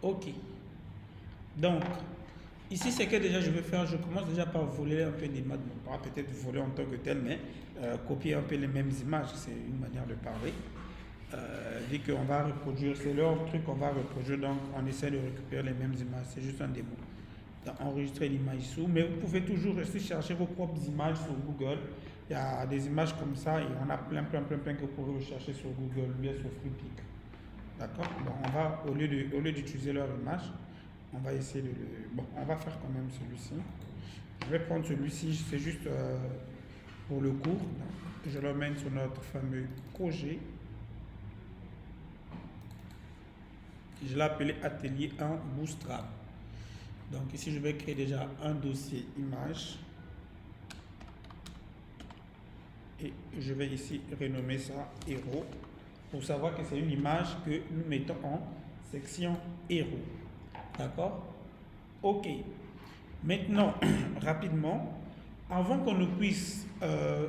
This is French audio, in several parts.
Ok. Donc, ici, c'est que déjà je vais faire, je commence déjà par voler un peu d'image, bon, pas peut-être voler en tant que tel, mais copier un peu les mêmes images, c'est une manière de parler. Vu qu'on va reproduire, c'est leur truc qu'on va reproduire, donc on essaie de récupérer les mêmes images, c'est juste un démo. Donc, enregistrer l'image sous, mais vous pouvez toujours rester chercher vos propres images sur Google. Il y a des images comme ça, et on a plein que vous pourrez rechercher sur Google, ou bien sur FreePic. D'accord. Bon, on va, au lieu d'utiliser leur image, on va essayer de le... Bon, on va faire quand même celui-ci. Je vais prendre celui-ci, c'est juste pour le cours. Donc, je l'emmène sur notre fameux projet. Je l'ai appelé Atelier 1 Bootstrap. Donc ici, je vais créer déjà un dossier image. Et je vais ici renommer ça héros. Pour savoir que c'est une image que nous mettons en section héros. D'accord? Ok. Maintenant, rapidement, avant qu'on ne puisse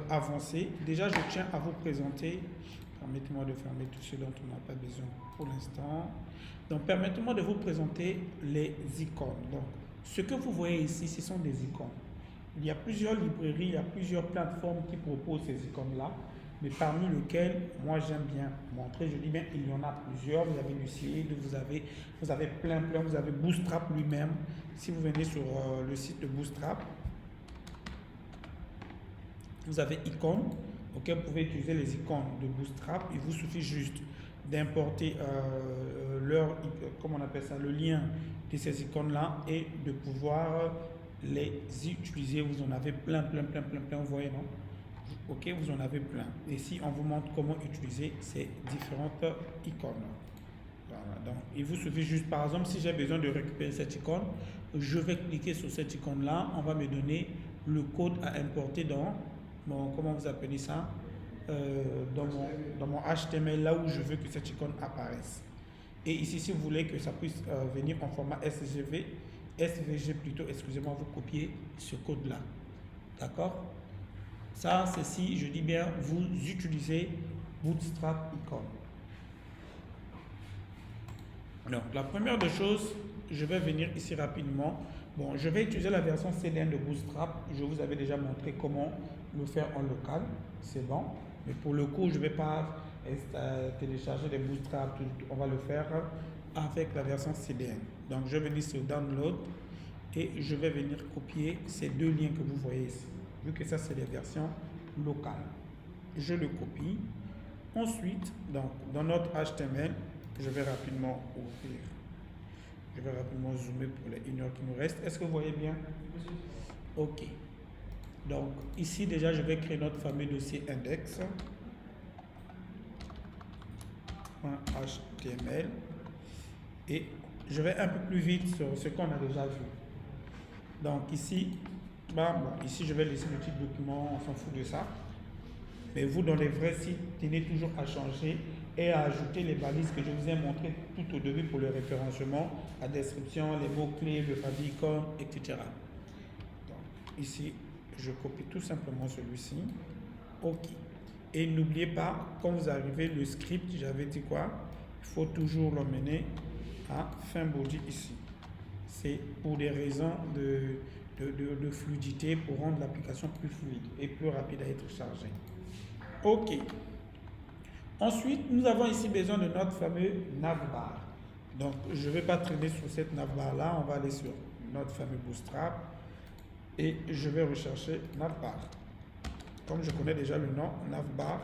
avancer, déjà je tiens à vous présenter, permettez-moi de fermer tout ce dont on n'a pas besoin pour l'instant. Donc permettez-moi de vous présenter les icônes. Donc ce que vous voyez ici, ce sont des icônes. Il y a plusieurs librairies, il y a plusieurs plateformes qui proposent ces icônes-là, mais parmi lesquelles, moi j'aime bien montrer, je dis bien, il y en a plusieurs. Vous avez Lucide, vous avez plein, vous avez Bootstrap lui-même. Si vous venez sur le site de Bootstrap, vous avez icônes, ok, vous pouvez utiliser les icônes de Bootstrap. Il vous suffit juste d'importer comment on appelle ça, le lien de ces icônes-là et de pouvoir les utiliser. Vous en avez plein, vous voyez, non? Ok, vous en avez plein. Et si on vous montre comment utiliser ces différentes icônes. Voilà, donc il vous suffit juste, par exemple, si j'ai besoin de récupérer cette icône, je vais cliquer sur cette icône-là, on va me donner le code à importer dans mon, comment vous appelez ça, dans mon HTML, là où je veux que cette icône apparaisse. Et ici, si vous voulez que ça puisse venir en format SVG plutôt, excusez-moi, vous copiez ce code-là. D'accord? Ça, c'est si, je dis bien, vous utilisez Bootstrap Icon. Donc, la première des choses, je vais venir ici rapidement. Bon, je vais utiliser la version CDN de Bootstrap. Je vous avais déjà montré comment le faire en local. C'est bon. Mais pour le coup, je ne vais pas télécharger des Bootstrap. On va le faire avec la version CDN. Donc, je vais venir sur Download et je vais venir copier ces deux liens que vous voyez ici. Vu que ça, c'est des versions locales. Je le copie. Ensuite, donc, dans notre HTML, je vais rapidement ouvrir. Je vais rapidement zoomer pour les 1 heure qui nous reste. Est-ce que vous voyez bien? Ok. Donc, ici, déjà, je vais créer notre fameux dossier index.html. Et je vais un peu plus vite sur ce qu'on a déjà vu. Donc, ici, ici, je vais laisser le titre document, on s'en fout de ça. Mais vous, dans les vrais sites, tenez toujours à changer et à ajouter les balises que je vous ai montrées tout au début pour le référencement, la description, les mots-clés, le favicon, etc. Donc, ici, je copie tout simplement celui-ci. OK. Et n'oubliez pas, quand vous arrivez, le script, j'avais dit quoi? Il faut toujours l'emmener à fin body ici. C'est pour des raisons de fluidité, pour rendre l'application plus fluide et plus rapide à être chargée. OK. Ensuite, nous avons ici besoin de notre fameux navbar. Donc, je ne vais pas traîner sur cette navbar-là. On va aller sur notre fameux Bootstrap et je vais rechercher navbar. Comme je connais déjà le nom navbar,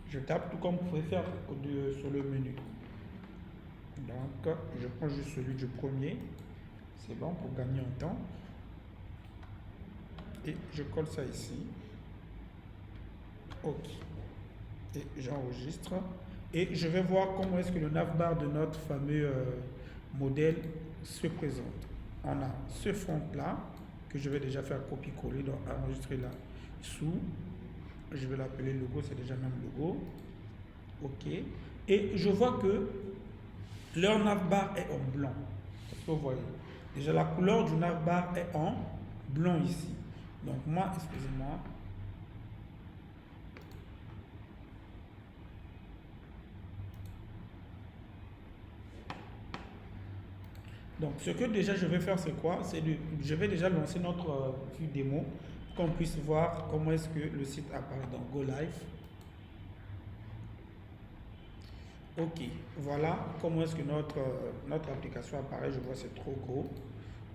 je tape tout comme vous pouvez faire sur le menu. Donc, je prends juste celui du premier. C'est bon pour gagner en temps. Et je colle ça ici. OK. Et j'enregistre. Et je vais voir comment est-ce que le navbar de notre fameux modèle se présente. On a ce front-là, que je vais déjà faire copier-coller, donc enregistrer là sous. Je vais l'appeler logo, c'est déjà même logo. OK. Et je vois que leur navbar est en blanc. Est-ce que vous voyez? Déjà, la couleur du navbar est en blanc ici. Donc moi, excusez-moi, Donc, ce que déjà je vais faire, c'est quoi? Je vais déjà lancer notre vue démo pour qu'on puisse voir comment est-ce que le site apparaît dans Go Live. Ok, voilà comment est-ce que notre application apparaît. Je vois c'est trop gros.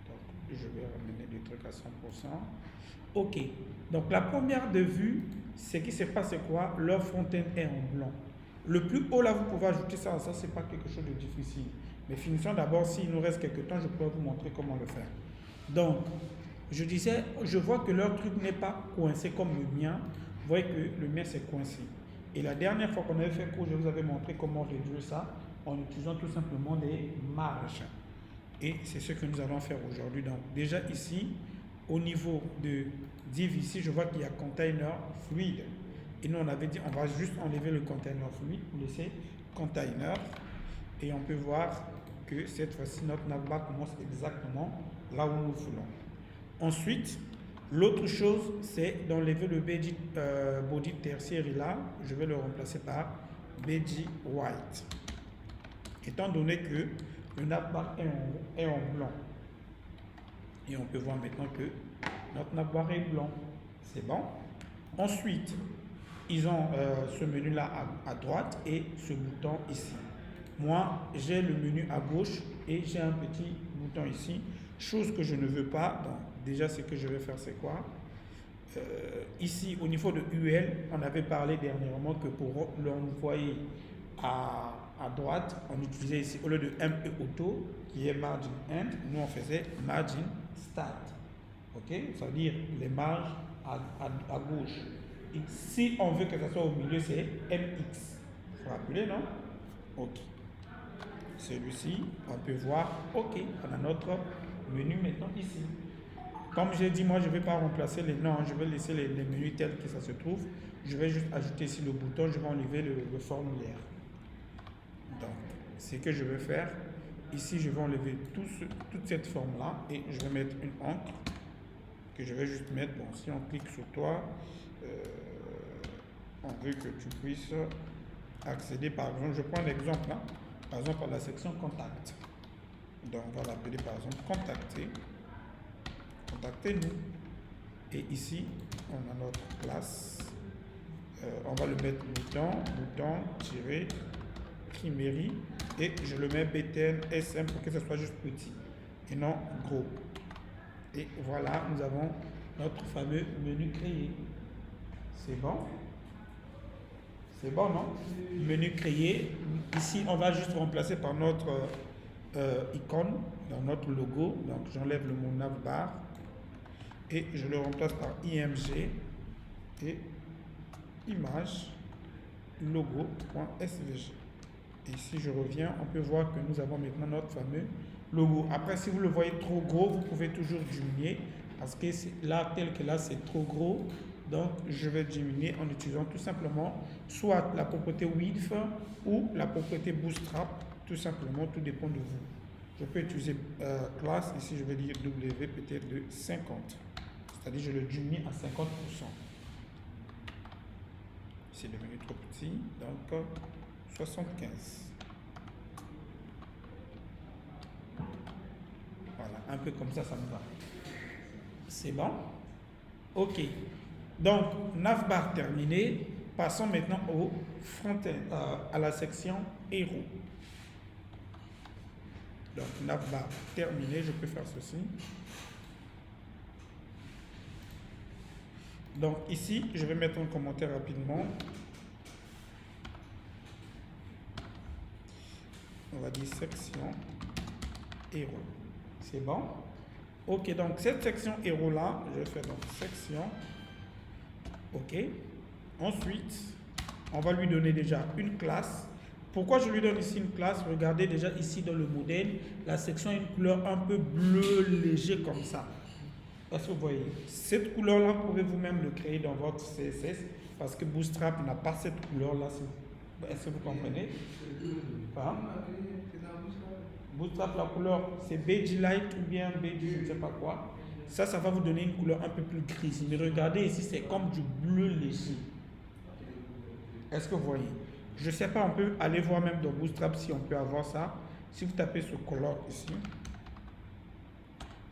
Donc, je vais ramener des trucs à 100%. Ok, donc la première de vue, ce qui se passe, c'est quoi? Leur front-end est en blanc. Le plus haut là, vous pouvez ajouter ça, c'est pas quelque chose de difficile. Mais finissons d'abord, s'il nous reste quelques temps, je pourrais vous montrer comment le faire. Donc, je disais, je vois que leur truc n'est pas coincé comme le mien. Vous voyez que le mien c'est coincé. Et la dernière fois qu'on avait fait cours, je vous avais montré comment réduire ça en utilisant tout simplement des marges. Et c'est ce que nous allons faire aujourd'hui. Donc, déjà ici, au niveau de div ici, je vois qu'il y a container fluide. Et nous, on avait dit, on va juste enlever le container fluide pour laisser container. Et on peut voir que cette fois-ci, notre navbar commence exactement là où nous voulons. Ensuite, l'autre chose, c'est d'enlever le body tertiaire là. Je vais le remplacer par body white. Étant donné que le navbar est en blanc. Et on peut voir maintenant que notre navbar est blanc. C'est bon. Ensuite, ils ont ce menu-là à droite et ce bouton ici. Moi, j'ai le menu à gauche et j'ai un petit bouton ici. Chose que je ne veux pas. Donc, déjà, ce que je vais faire, c'est quoi? Ici, au niveau de UL, on avait parlé dernièrement que pour l'envoyer à droite, on utilisait ici, au lieu de MP Auto, qui est Margin End, nous on faisait Margin Start. Ok? Ça veut dire les marges à gauche. Et si on veut que ça soit au milieu, c'est MX. Vous vous rappelez, non? Ok. Celui-ci, on peut voir, ok, on a notre menu maintenant ici. Comme j'ai dit, moi je ne vais pas remplacer les noms, je vais laisser les menus tels que ça se trouve. Je vais juste ajouter ici le bouton, je vais enlever le formulaire. Donc, ce que je vais faire, ici je vais enlever toute cette forme-là et je vais mettre une encre que je vais juste mettre, bon, si on clique sur toi, on veut que tu puisses accéder, par exemple, je prends l'exemple, hein, par exemple à la section contact. Donc on va l'appeler par exemple contacter. Contactez-nous. Et ici, on a notre place. On va le mettre bouton, tirer, primerie. Et je le mets BTN SM pour que ce soit juste petit et non gros. Et voilà, nous avons notre fameux menu créé. C'est bon? C'est bon, non? Menu créé. Ici, on va juste remplacer par notre icône dans notre logo. Donc, j'enlève le mot navbar et je le remplace par IMG et image logo.svg. Et si je reviens, on peut voir que nous avons maintenant notre fameux logo. Après, si vous le voyez trop gros, vous pouvez toujours diminuer parce que là, tel que là, c'est trop gros. Donc, je vais diminuer en utilisant tout simplement soit la propriété width ou la propriété bootstrap. Tout simplement, tout dépend de vous. Je peux utiliser classe, ici je vais dire W peut-être de 50. C'est-à-dire je le diminue à 50%. C'est devenu trop petit, donc 75. Voilà, un peu comme ça me va. C'est bon? Ok. Donc, navbar terminé. Passons maintenant au front-end, à la section héros. Donc, navbar terminé. Je peux faire ceci. Donc, ici, je vais mettre un commentaire rapidement. On va dire section héros. C'est bon? Ok, donc cette section héros là, je vais faire donc section. Ok. Ensuite, on va lui donner déjà une classe. Pourquoi je lui donne ici une classe? Regardez déjà ici dans le modèle, la section a une couleur un peu bleu léger comme ça. Est-ce que vous voyez? Cette couleur-là, vous pouvez vous-même le créer dans votre CSS parce que Bootstrap n'a pas cette couleur-là. Est-ce que vous comprenez? Hein? Bootstrap, la couleur, c'est beige light ou bien beige, je ne sais pas quoi. Ça va vous donner une couleur un peu plus grise. Mais regardez ici, c'est comme du bleu léger. Est-ce que vous voyez? Je ne sais pas, on peut aller voir même dans Bootstrap si on peut avoir ça. Si vous tapez ce color ici,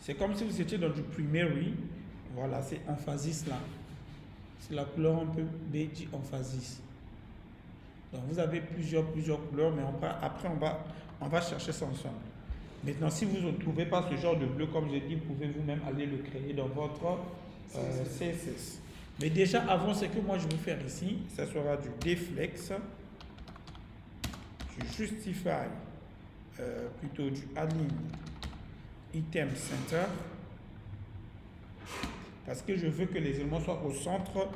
C'est comme si vous étiez dans du primary. Voilà, c'est emphasis là. C'est la couleur un peu beige emphasis. Donc vous avez plusieurs couleurs, mais après on va chercher ça ensemble. Maintenant, si vous ne trouvez pas ce genre de bleu, comme j'ai dit, vous pouvez vous-même aller le créer dans votre CSS. Mais déjà, avant, ce que moi je vais faire ici, ça sera du deflex, du justify, plutôt du align item center, parce que je veux que les éléments soient au centre,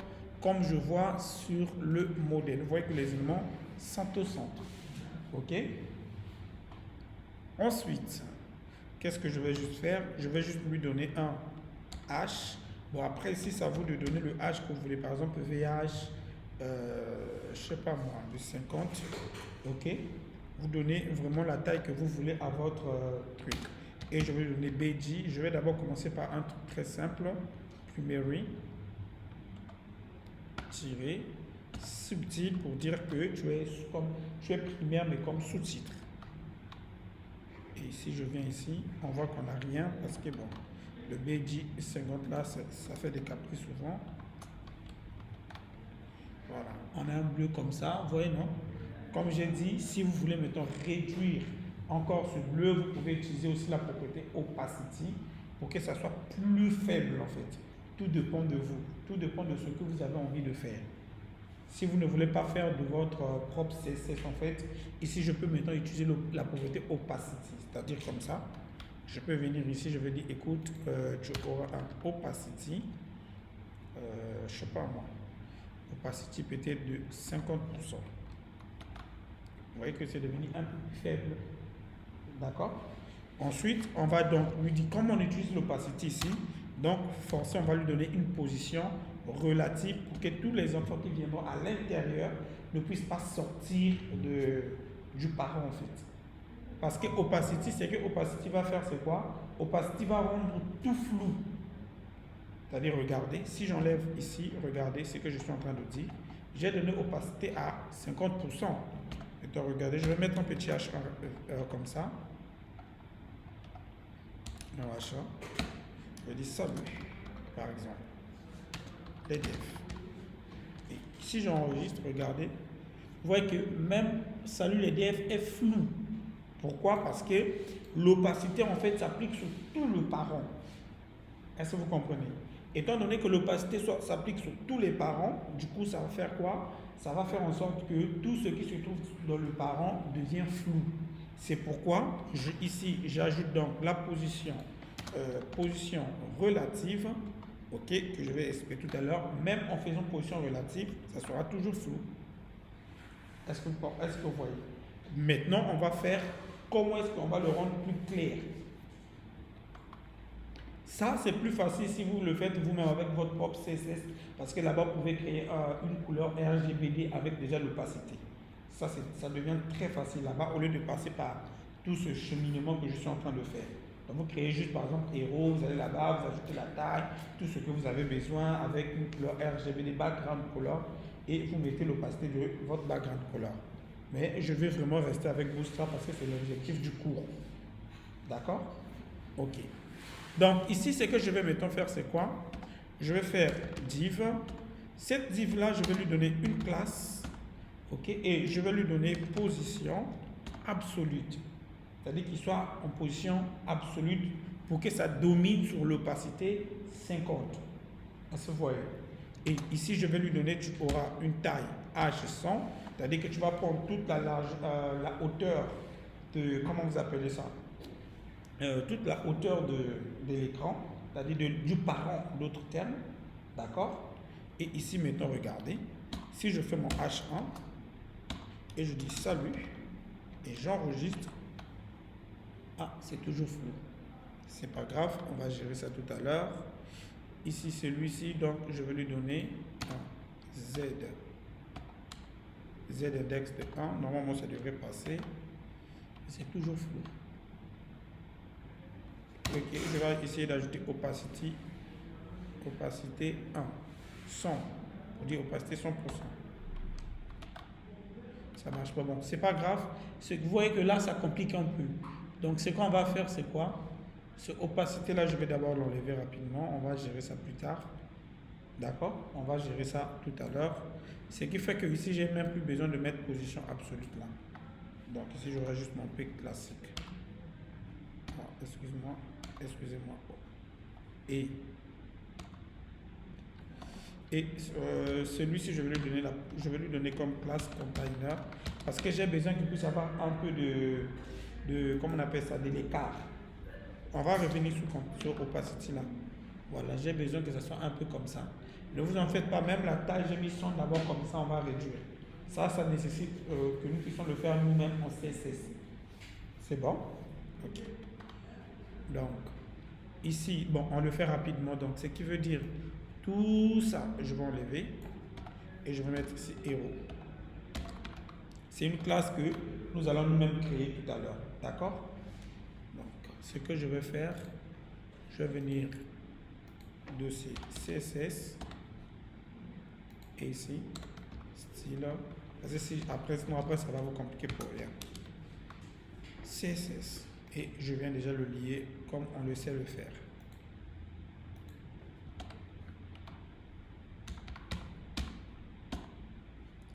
comme je vois sur le modèle. Vous voyez que les éléments sont au centre. OK? Ensuite, qu'est-ce que je vais juste faire? Je vais juste lui donner un H. Bon, après, ici, c'est à vous de donner le H que vous voulez. Par exemple, VH, je sais pas moi, de 50. OK? Vous donnez vraiment la taille que vous voulez à votre truc. Et je vais donner BG. Je vais d'abord commencer par un truc très simple. Primary. Tirer. Subtil pour dire que tu es primaire, mais comme sous-titre. Et si je viens ici, on voit qu'on n'a rien parce que bon, le BG50 là, ça fait des caprices souvent. Voilà, on a un bleu comme ça, vous voyez non? Comme j'ai dit, si vous voulez maintenant réduire encore ce bleu, vous pouvez utiliser aussi la propriété opacity pour que ça soit plus faible en fait. Tout dépend de vous, tout dépend de ce que vous avez envie de faire. Si vous ne voulez pas faire de votre propre CSS en fait, ici je peux maintenant utiliser la propriété opacity, c'est-à-dire comme ça. Je peux venir ici, je vais dire écoute, tu auras un opacity, je sais pas moi, opacity peut-être de 50%. Vous voyez que c'est devenu un peu plus faible, d'accord? Ensuite, on va donc lui dire comment on utilise l'opacity ici. Donc, forcément, on va lui donner une position relative pour que tous les enfants qui viendront à l'intérieur ne puissent pas sortir du parent en fait. Parce que opacity, c'est que opacity va faire c'est quoi? Opacity va rendre tout flou. C'est-à-dire, regardez, si j'enlève ici, regardez ce que je suis en train de dire. J'ai donné opacité à 50%. Et donc, regardez, je vais mettre un petit H comme ça. Un H. Je vais dire salut, par exemple. Les devs. Et si j'enregistre, regardez, vous voyez que même salut les devs est flou. Pourquoi? Parce que l'opacité en fait s'applique sur tout le parent. Est-ce que vous comprenez? Étant donné que l'opacité s'applique sur tous les parents, du coup ça va faire quoi? Ça va faire en sorte que tout ce qui se trouve dans le parent devient flou. C'est pourquoi ici j'ajoute donc la position relative, ok, que je vais expliquer tout à l'heure. Même en faisant position relative, ça sera toujours flou. Est-ce que vous voyez? Maintenant, on va faire comment est-ce qu'on va le rendre plus clair. Ça, c'est plus facile si vous le faites vous-même avec votre propre CSS, parce que là-bas, vous pouvez créer une couleur RGBD avec déjà l'opacité. Ça devient très facile là-bas, au lieu de passer par tout ce cheminement que je suis en train de faire. Donc, vous créez juste, par exemple, héros, vous allez là-bas, vous ajoutez la taille, tout ce que vous avez besoin avec une couleur RGBD, background color, et vous mettez l'opacité de votre background color. Mais je vais vraiment rester avec Bootstrap parce que c'est l'objectif du cours. D'accord? Ok. Donc ici, ce que je vais maintenant faire, c'est quoi? Je vais faire div. Cette div-là, je vais lui donner une classe. Ok? Et je vais lui donner position absolue. C'est-à-dire qu'il soit en position absolue pour que ça domine sur l'opacité 50. Est-ce que vous voyez? Et ici, je vais lui donner, tu auras une taille H100. C'est-à-dire que tu vas prendre toute la hauteur de, comment vous appelez ça? Toute la hauteur de l'écran, c'est-à-dire du parent, d'autres termes, d'accord? Et ici maintenant, regardez, si je fais mon H1 et je dis salut et j'enregistre, ah, c'est toujours flou. C'est pas grave, on va gérer ça tout à l'heure. Ici, celui-ci, donc je vais lui donner un Z index de 1. Normalement, ça devrait passer. C'est toujours flou. Ok, je vais essayer d'ajouter opacité 1. 100. On dit opacité 100%. Ça marche pas bon. C'est pas grave. Vous voyez que là, ça complique un peu. Donc, ce qu'on va faire, c'est quoi? Ce opacité là, je vais d'abord l'enlever rapidement. On va gérer ça plus tard. D'accord? On va gérer ça tout à l'heure. Ce qui fait que ici, j'ai même plus besoin de mettre position absolue là. Donc ici, j'aurai juste mon P classique. Ah, excuse-moi. Excusez-moi. Et celui-ci, je vais lui donner comme classe container parce que j'ai besoin qu'il puisse avoir un peu de comment on appelle ça, de l'écart. On va revenir sur opacity là. Voilà, j'ai besoin que ça soit un peu comme ça. Ne vous en faites pas, même la taille, j'ai mis son d'abord comme ça, on va réduire. Ça nécessite que nous puissions le faire nous-mêmes en CSS. C'est bon? Ok. Donc, ici, bon, on le fait rapidement. Donc, ce qui veut dire tout ça, je vais enlever et je vais mettre ici héros. C'est une classe que nous allons nous-mêmes créer tout à l'heure. D'accord? Donc, ce que je vais faire, je vais venir de ces CSS et ici, style. Parce que après, ça va vous compliquer pour rien. CSS. Et je viens déjà le lier comme on le sait le faire.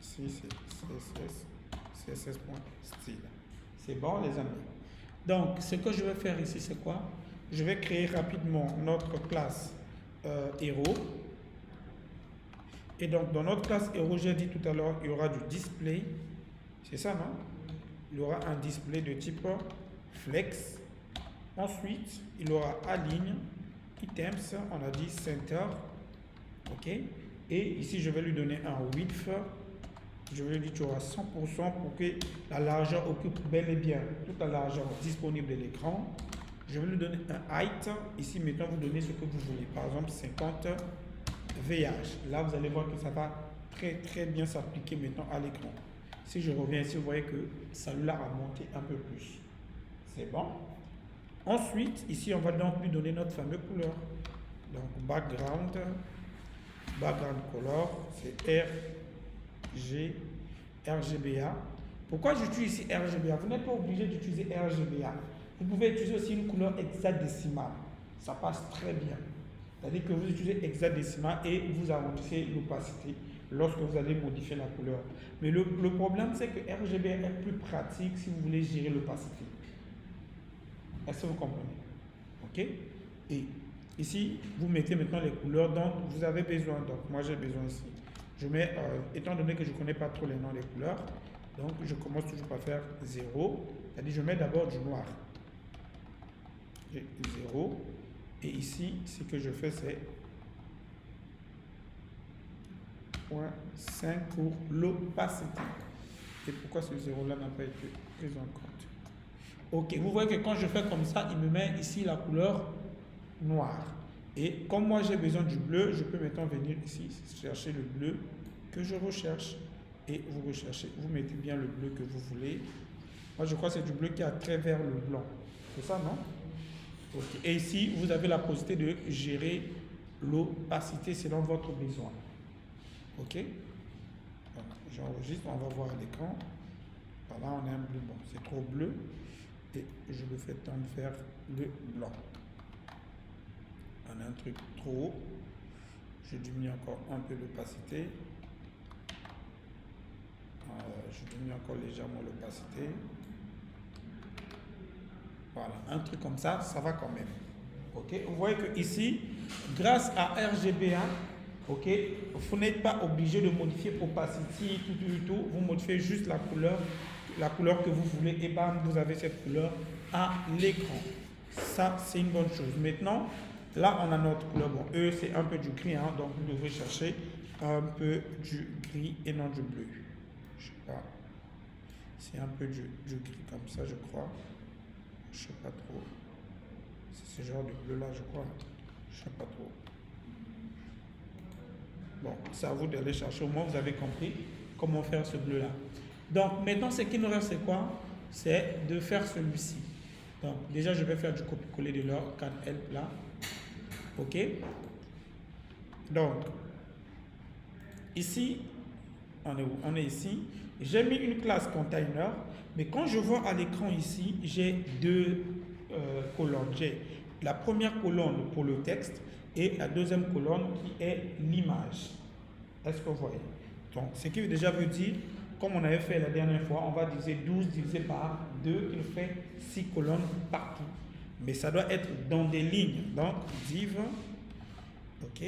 Ici, c'est CSS.style. C'est bon, les amis? Donc, ce que je vais faire ici, c'est quoi? Je vais créer rapidement notre classe héros. Et donc, dans notre classe héros, j'ai dit tout à l'heure, il y aura du display. C'est ça, non? Il y aura un display de type flex. Ensuite, il aura align, items, on a dit center. OK? Et ici, je vais lui donner un width. Je vais lui dire tu auras 100% pour que la largeur occupe bel et bien toute la largeur disponible de l'écran. Je vais lui donner un height. Ici, maintenant, vous donnez ce que vous voulez. Par exemple, 50 VH. Là, vous allez voir que ça va très bien s'appliquer maintenant à l'écran. Si je reviens ici, vous voyez que celui-là a monté un peu plus. C'est bon. Ensuite, ici, on va donc lui donner notre fameuse couleur. Donc, background color, c'est RGBA. Pourquoi j'utilise ici RGBA? Vous n'êtes pas obligé d'utiliser RGBA. Vous pouvez utiliser aussi une couleur hexadécimale. Ça passe très bien. C'est-à-dire que vous utilisez hexadécimal et vous arrondissez l'opacité lorsque vous allez modifier la couleur. Mais le problème, c'est que RGB est plus pratique si vous voulez gérer l'opacité. Est-ce que vous comprenez? OK? Et ici, vous mettez maintenant les couleurs dont vous avez besoin. Donc, moi, j'ai besoin ici. Je mets, étant donné que je ne connais pas trop les noms des couleurs, donc je commence toujours par faire 0. C'est-à-dire, je mets d'abord du noir. J'ai 0. Et ici, ce que je fais, c'est 0.5 pour l'opacité. Et pourquoi ce 0-là n'a pas été pris en compte? Ok, vous voyez que quand je fais comme ça, il me met ici la couleur noire. Et comme moi j'ai besoin du bleu, je peux maintenant venir ici chercher le bleu que je recherche. Et vous recherchez, vous mettez bien le bleu que vous voulez. Moi je crois que c'est du bleu qui a trait vers le blanc. C'est ça, non? Okay. Et ici, vous avez la possibilité de gérer l'opacité selon votre besoin. OK? J'enregistre, on va voir l'écran. Voilà, on a un bleu. Bon, c'est trop bleu. Et je le fais tendre vers le blanc. On a un truc trop haut. Je diminue encore un peu l'opacité. Je diminue encore légèrement l'opacité. Voilà, un truc comme ça, ça va quand même. Ok, vous voyez que ici, grâce à RGBA, ok, vous n'êtes pas obligé de modifier opacity, tout. Vous modifiez juste la couleur que vous voulez et bam, vous avez cette couleur à l'écran. Ça, c'est une bonne chose. Maintenant, là, on a notre couleur. Bon, c'est un peu du gris, hein, donc vous devrez chercher un peu du gris et non du bleu. Je sais pas. C'est un peu du gris comme ça, je crois. Je sais pas trop. C'est ce genre de bleu là, je crois. Je sais pas trop. Bon, c'est à vous d'aller chercher. Au moins, vous avez compris comment faire ce bleu là. Donc, maintenant, ce qui nous reste, c'est quoi? C'est de faire celui-ci. Donc, déjà, je vais faire du copier-coller de leur CanHelp là. OK? Donc, ici, on est où? On est ici. J'ai mis une classe container, mais quand je vois à l'écran ici, j'ai deux colonnes. J'ai la première colonne pour le texte et la deuxième colonne qui est l'image. Est-ce que vous voyez? Donc, ce qui déjà veut dire, comme on avait fait la dernière fois, on va diviser 12 divisé par 2 qui nous fait 6 colonnes partout. Mais ça doit être dans des lignes. Donc, div. OK.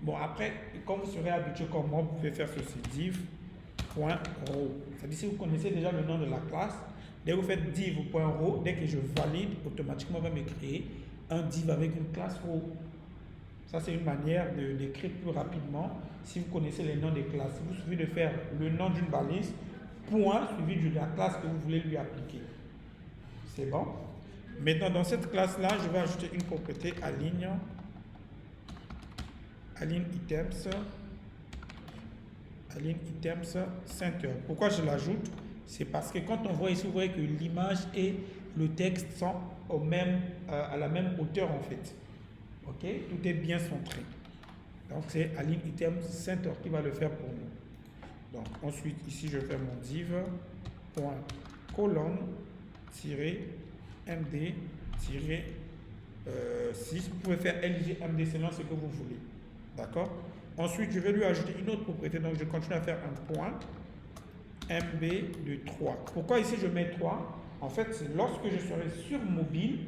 Bon, après, comme vous serez habitué comme moi, vous pouvez faire ceci. Div.row. C'est-à-dire, si vous connaissez déjà le nom de la classe, dès que vous faites div.row, dès que je valide, automatiquement, on va me créer un div avec une classe row. Ça, c'est une manière d'écrire plus rapidement si vous connaissez les noms des classes. Il vous suffit de faire le nom d'une balise, point, suivi de la classe que vous voulez lui appliquer. C'est bon? Maintenant, dans cette classe-là, je vais ajouter une propriété align items center. Pourquoi je l'ajoute? C'est parce que quand on voit ici, vous voyez que l'image et le texte sont à la même hauteur en fait. Ok, tout est bien centré. Donc c'est align item center qui va le faire pour nous. Donc ensuite ici je fais mon div point colonne md 6. Vous pouvez faire lg md selon ce que vous voulez. D'accord. Ensuite je vais lui ajouter une autre propriété. Donc je continue à faire un point mb de 3. Pourquoi ici je mets 3? En fait c'est lorsque je serai sur mobile.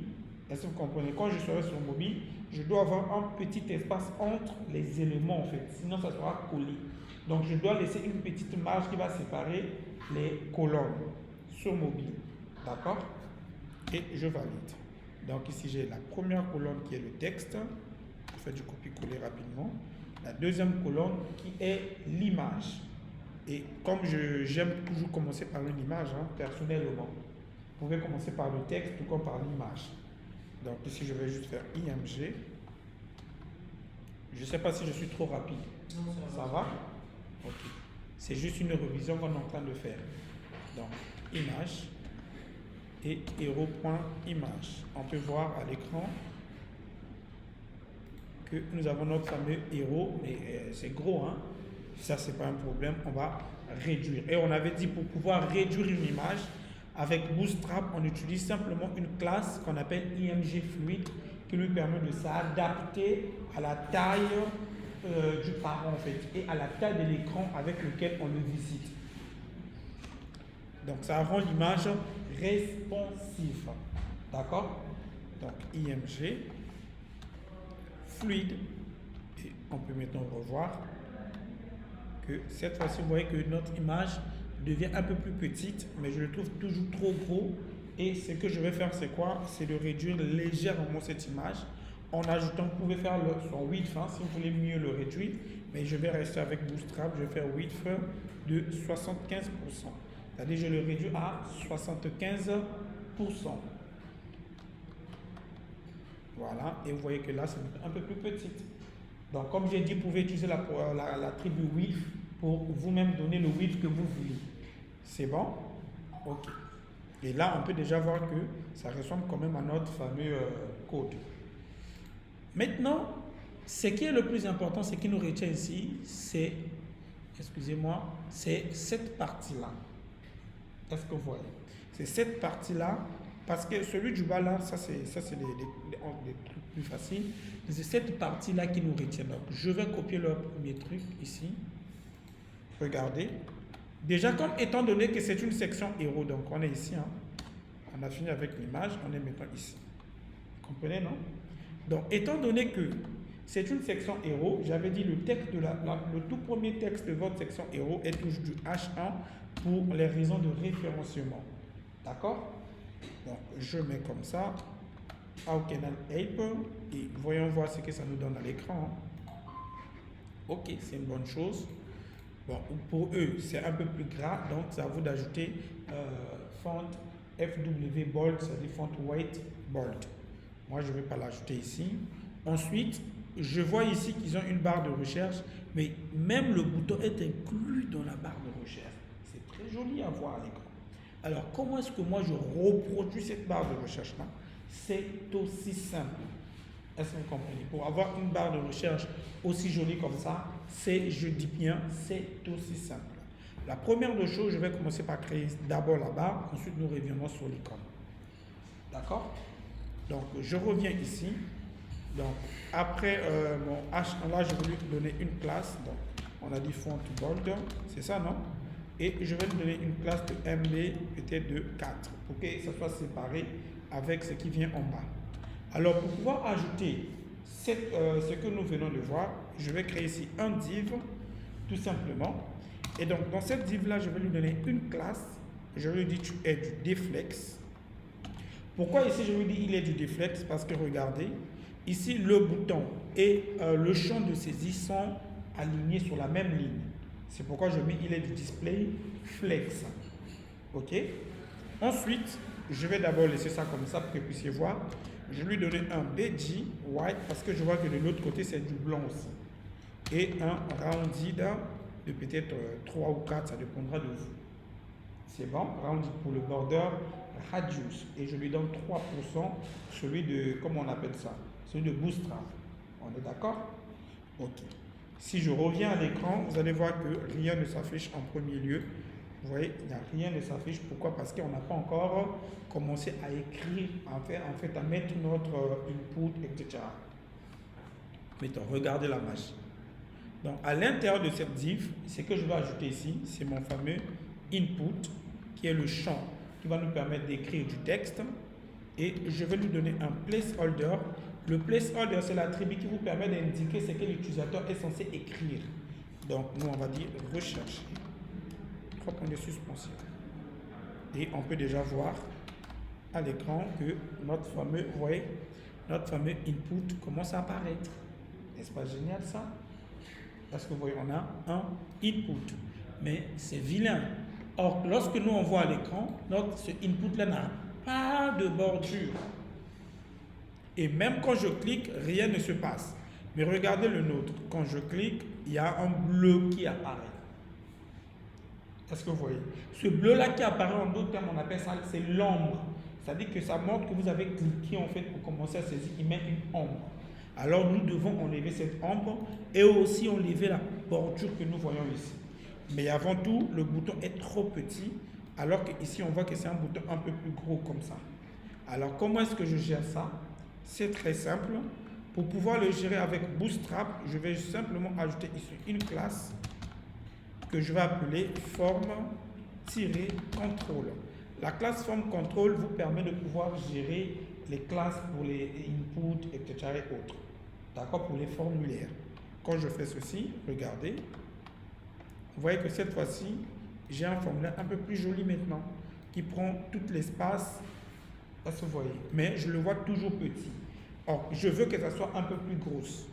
Est-ce que vous comprenez? Quand je serai sur mobile, je dois avoir un petit espace entre les éléments en fait, sinon ça sera collé. Donc je dois laisser une petite marge qui va séparer les colonnes sur mobile. D'accord? Et je valide. Donc ici j'ai la première colonne qui est le texte. Je fais du copier-coller rapidement. La deuxième colonne qui est l'image. Et comme j'aime toujours commencer par une image, personnellement, vous pouvez commencer par le texte tout comme par l'image. Donc ici, je vais juste faire IMG. Je ne sais pas si je suis trop rapide. Non, ça va? Ok. C'est juste une révision qu'on est en train de faire. Donc, image et hero.image. On peut voir à l'écran que nous avons notre fameux héros, mais c'est gros, hein? Ça, c'est pas un problème. On va réduire. Et on avait dit pour pouvoir réduire une image, avec Bootstrap, on utilise simplement une classe qu'on appelle IMG Fluid qui lui permet de s'adapter à la taille du parent en fait et à la taille de l'écran avec lequel on le visite. Donc ça rend l'image responsive. D'accord? Donc IMG Fluid. Et on peut maintenant revoir que cette fois-ci, vous voyez que notre image devient un peu plus petite, mais je le trouve toujours trop gros. Et ce que je vais faire, c'est quoi? C'est de réduire légèrement cette image en ajoutant, vous pouvez faire son width, si vous voulez mieux le réduire, mais je vais rester avec Bootstrap, je vais faire width de 75%. C'est-à-dire je le réduis à 75%. Voilà, et vous voyez que là, c'est un peu plus petite. Donc, comme j'ai dit, vous pouvez utiliser l'attribut width pour vous-même donner le width que vous voulez. C'est bon? Ok. Et là, on peut déjà voir que ça ressemble quand même à notre fameux code. Maintenant, ce qui est le plus important, ce qui nous retient ici, c'est, excusez-moi, c'est cette partie-là. Est-ce que vous voyez? C'est cette partie-là, parce que celui du bas là, ça c'est des trucs plus faciles. C'est cette partie-là qui nous retient. Donc, je vais copier le premier truc ici. Regardez. Déjà, comme étant donné que c'est une section héros, donc on est ici, on a fini avec l'image, on est maintenant ici. Vous comprenez, non? Donc, étant donné que c'est une section héros, j'avais dit le texte le tout premier texte de votre section héros est toujours du H1 pour les raisons de référencement. D'accord? Donc, je mets comme ça. How can I help? Et voyons voir ce que ça nous donne à l'écran. Ok, c'est une bonne chose. Bon, pour eux, c'est un peu plus gras, donc c'est à vous d'ajouter font FW bold, c'est-à-dire font weight bold. Moi, je ne vais pas l'ajouter ici. Ensuite, je vois ici qu'ils ont une barre de recherche, mais même le bouton est inclus dans la barre de recherche. C'est très joli à voir à l'écran. Alors, comment est-ce que moi je reproduis cette barre de recherche-là? C'est aussi simple. Est-ce que vous comprenez? Pour avoir une barre de recherche aussi jolie comme ça, je dis bien, c'est aussi simple. La première des choses, je vais commencer par créer d'abord la barre, ensuite nous reviendrons sur l'icône. D'accord? Donc, je reviens ici. Donc, après mon H1 là, je vais lui donner une classe. Donc, on a dit font bold, c'est ça, non? Et je vais lui donner une classe de MB, peut-être de 4, pour que ça soit séparé avec ce qui vient en bas. Alors, pour pouvoir ajouter ce que nous venons de voir, je vais créer ici un div, tout simplement. Et donc, dans cette div-là, je vais lui donner une classe. Je lui dis, tu es du deflex. Pourquoi ici, je lui dis, il est du deflex? Parce que regardez, ici, le bouton et le champ de saisie sont alignés sur la même ligne. C'est pourquoi je mets, il est du display flex. OK? Ensuite, je vais d'abord laisser ça comme ça pour que vous puissiez voir. Je vais lui donner un BG white parce que je vois que de l'autre côté, c'est du blanc aussi. Et un rounded de peut-être 3 ou 4, ça dépendra de vous. C'est bon, rounded pour le border radius. Et je lui donne 3%, celui de, comment on appelle ça? Celui de bootstrap. On est d'accord? OK. Si je reviens à l'écran, vous allez voir que rien ne s'affiche en premier lieu. Vous voyez, il n'y a rien ne s'affiche. Pourquoi? Parce qu'on n'a pas encore commencé à écrire, en fait, à mettre notre input, etc. Mettons, regardez la machine. Donc, à l'intérieur de cette div, ce que je vais ajouter ici, c'est mon fameux input, qui est le champ qui va nous permettre d'écrire du texte. Et je vais lui donner un placeholder. Le placeholder, c'est l'attribut qui vous permet d'indiquer ce que l'utilisateur est censé écrire. Donc, nous, on va dire rechercher. 3 points de suspension. Et on peut déjà voir à l'écran que notre fameux, vous voyez, notre fameux input commence à apparaître. N'est-ce pas génial ça? Parce que vous voyez, on a un input. Mais c'est vilain. Or, lorsque nous on voit à l'écran, ce input-là n'a pas de bordure. Et même quand je clique, rien ne se passe. Mais regardez le nôtre. Quand je clique, il y a un bleu qui apparaît. Est-ce que vous voyez? Ce bleu-là qui apparaît, en d'autres termes, on appelle ça, c'est l'ombre. C'est-à-dire que ça montre que vous avez cliqué en fait pour commencer à saisir. Il met une ombre. Alors nous devons enlever cette ombre et aussi enlever la bordure que nous voyons ici. Mais avant tout, le bouton est trop petit, alors qu'ici on voit que c'est un bouton un peu plus gros comme ça. Alors comment est-ce que je gère ça? C'est très simple. Pour pouvoir le gérer avec Bootstrap, je vais simplement ajouter ici une classe que je vais appeler form-control. La classe form-control vous permet de pouvoir gérer les classes pour les inputs, etc. et autres. D'accord, pour les formulaires. Quand je fais ceci, regardez, vous voyez que cette fois-ci, j'ai un formulaire un peu plus joli maintenant, qui prend tout l'espace, ça se voit, mais je le vois toujours petit. Or, je veux que ça soit un peu plus grosse.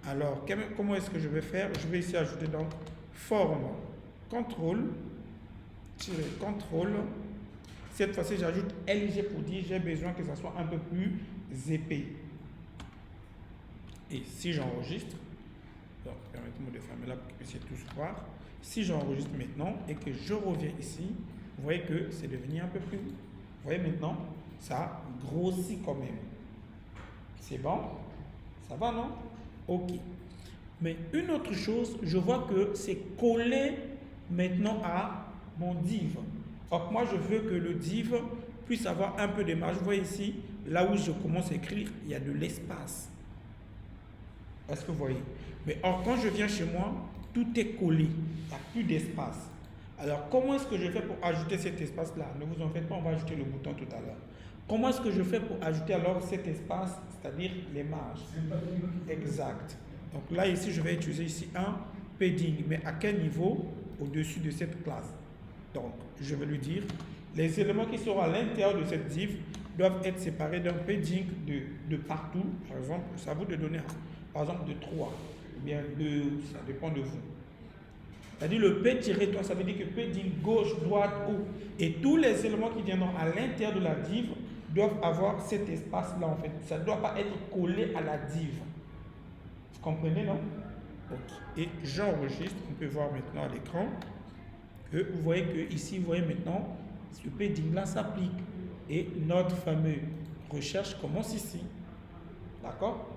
Alors, comment est-ce que je vais faire? Je vais ici ajouter donc form control, control. Cette fois-ci, j'ajoute LG pour dire j'ai besoin que ça soit un peu plus épais. Et si j'enregistre, donc permettez-moi de fermer là pour que vous puissiez tous voir. Si j'enregistre maintenant et que je reviens ici, vous voyez que c'est devenu un peu plus. Vous voyez maintenant, ça grossit quand même. C'est bon? Ça va, non? OK. Mais une autre chose, je vois que c'est collé maintenant à mon div. Or, moi, je veux que le div puisse avoir un peu de marge. Vous voyez ici, là où je commence à écrire, il y a de l'espace. Est-ce que vous voyez? Mais or, quand je viens chez moi, tout est collé. Il n'y a plus d'espace. Alors, comment est-ce que je fais pour ajouter cet espace-là? Ne vous en faites pas, on va ajouter le bouton tout à l'heure. Comment est-ce que je fais pour ajouter alors cet espace, c'est-à-dire les marges? Exact. Donc là, ici, je vais utiliser ici un padding. Mais à quel niveau? Au-dessus de cette classe. Donc, je vais lui dire, les éléments qui seront à l'intérieur de cette div doivent être séparés d'un padding de partout. Par exemple, c'est à vous de donner, par exemple, de 3. Ou bien de, ça dépend de vous. C'est-à-dire le P-3, ça veut dire que padding gauche, droite, haut. Et tous les éléments qui viendront à l'intérieur de la div doivent avoir cet espace-là, en fait. Ça ne doit pas être collé à la div. Vous comprenez, non? OK. Et j'enregistre. On peut voir maintenant à l'écran que vous voyez que ici, vous voyez maintenant, ce padding-là s'applique. Et notre fameux recherche commence ici. D'accord?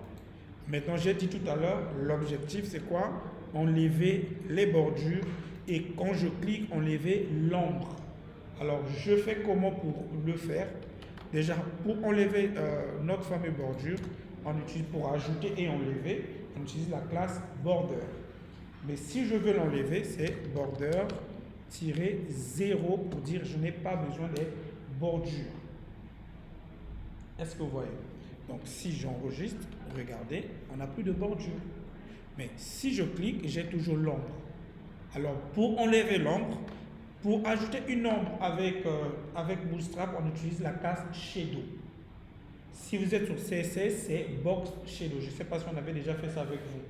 Maintenant, j'ai dit tout à l'heure, l'objectif, c'est quoi? Enlever les bordures. Et quand je clique, enlever l'ombre. Alors, je fais comment pour le faire? Déjà, pour enlever notre fameuse bordure, on utilise pour ajouter et enlever, on utilise la classe border. Mais si je veux l'enlever, c'est border-0 pour dire je n'ai pas besoin des bordures. Est-ce que vous voyez? Donc si j'enregistre, regardez, on n'a plus de bordure. Mais si je clique, j'ai toujours l'ombre. Alors pour enlever l'ombre, pour ajouter une ombre avec Bootstrap, on utilise la classe Shadow. Si vous êtes sur CSS, c'est Box Shadow. Je ne sais pas si on avait déjà fait ça avec vous.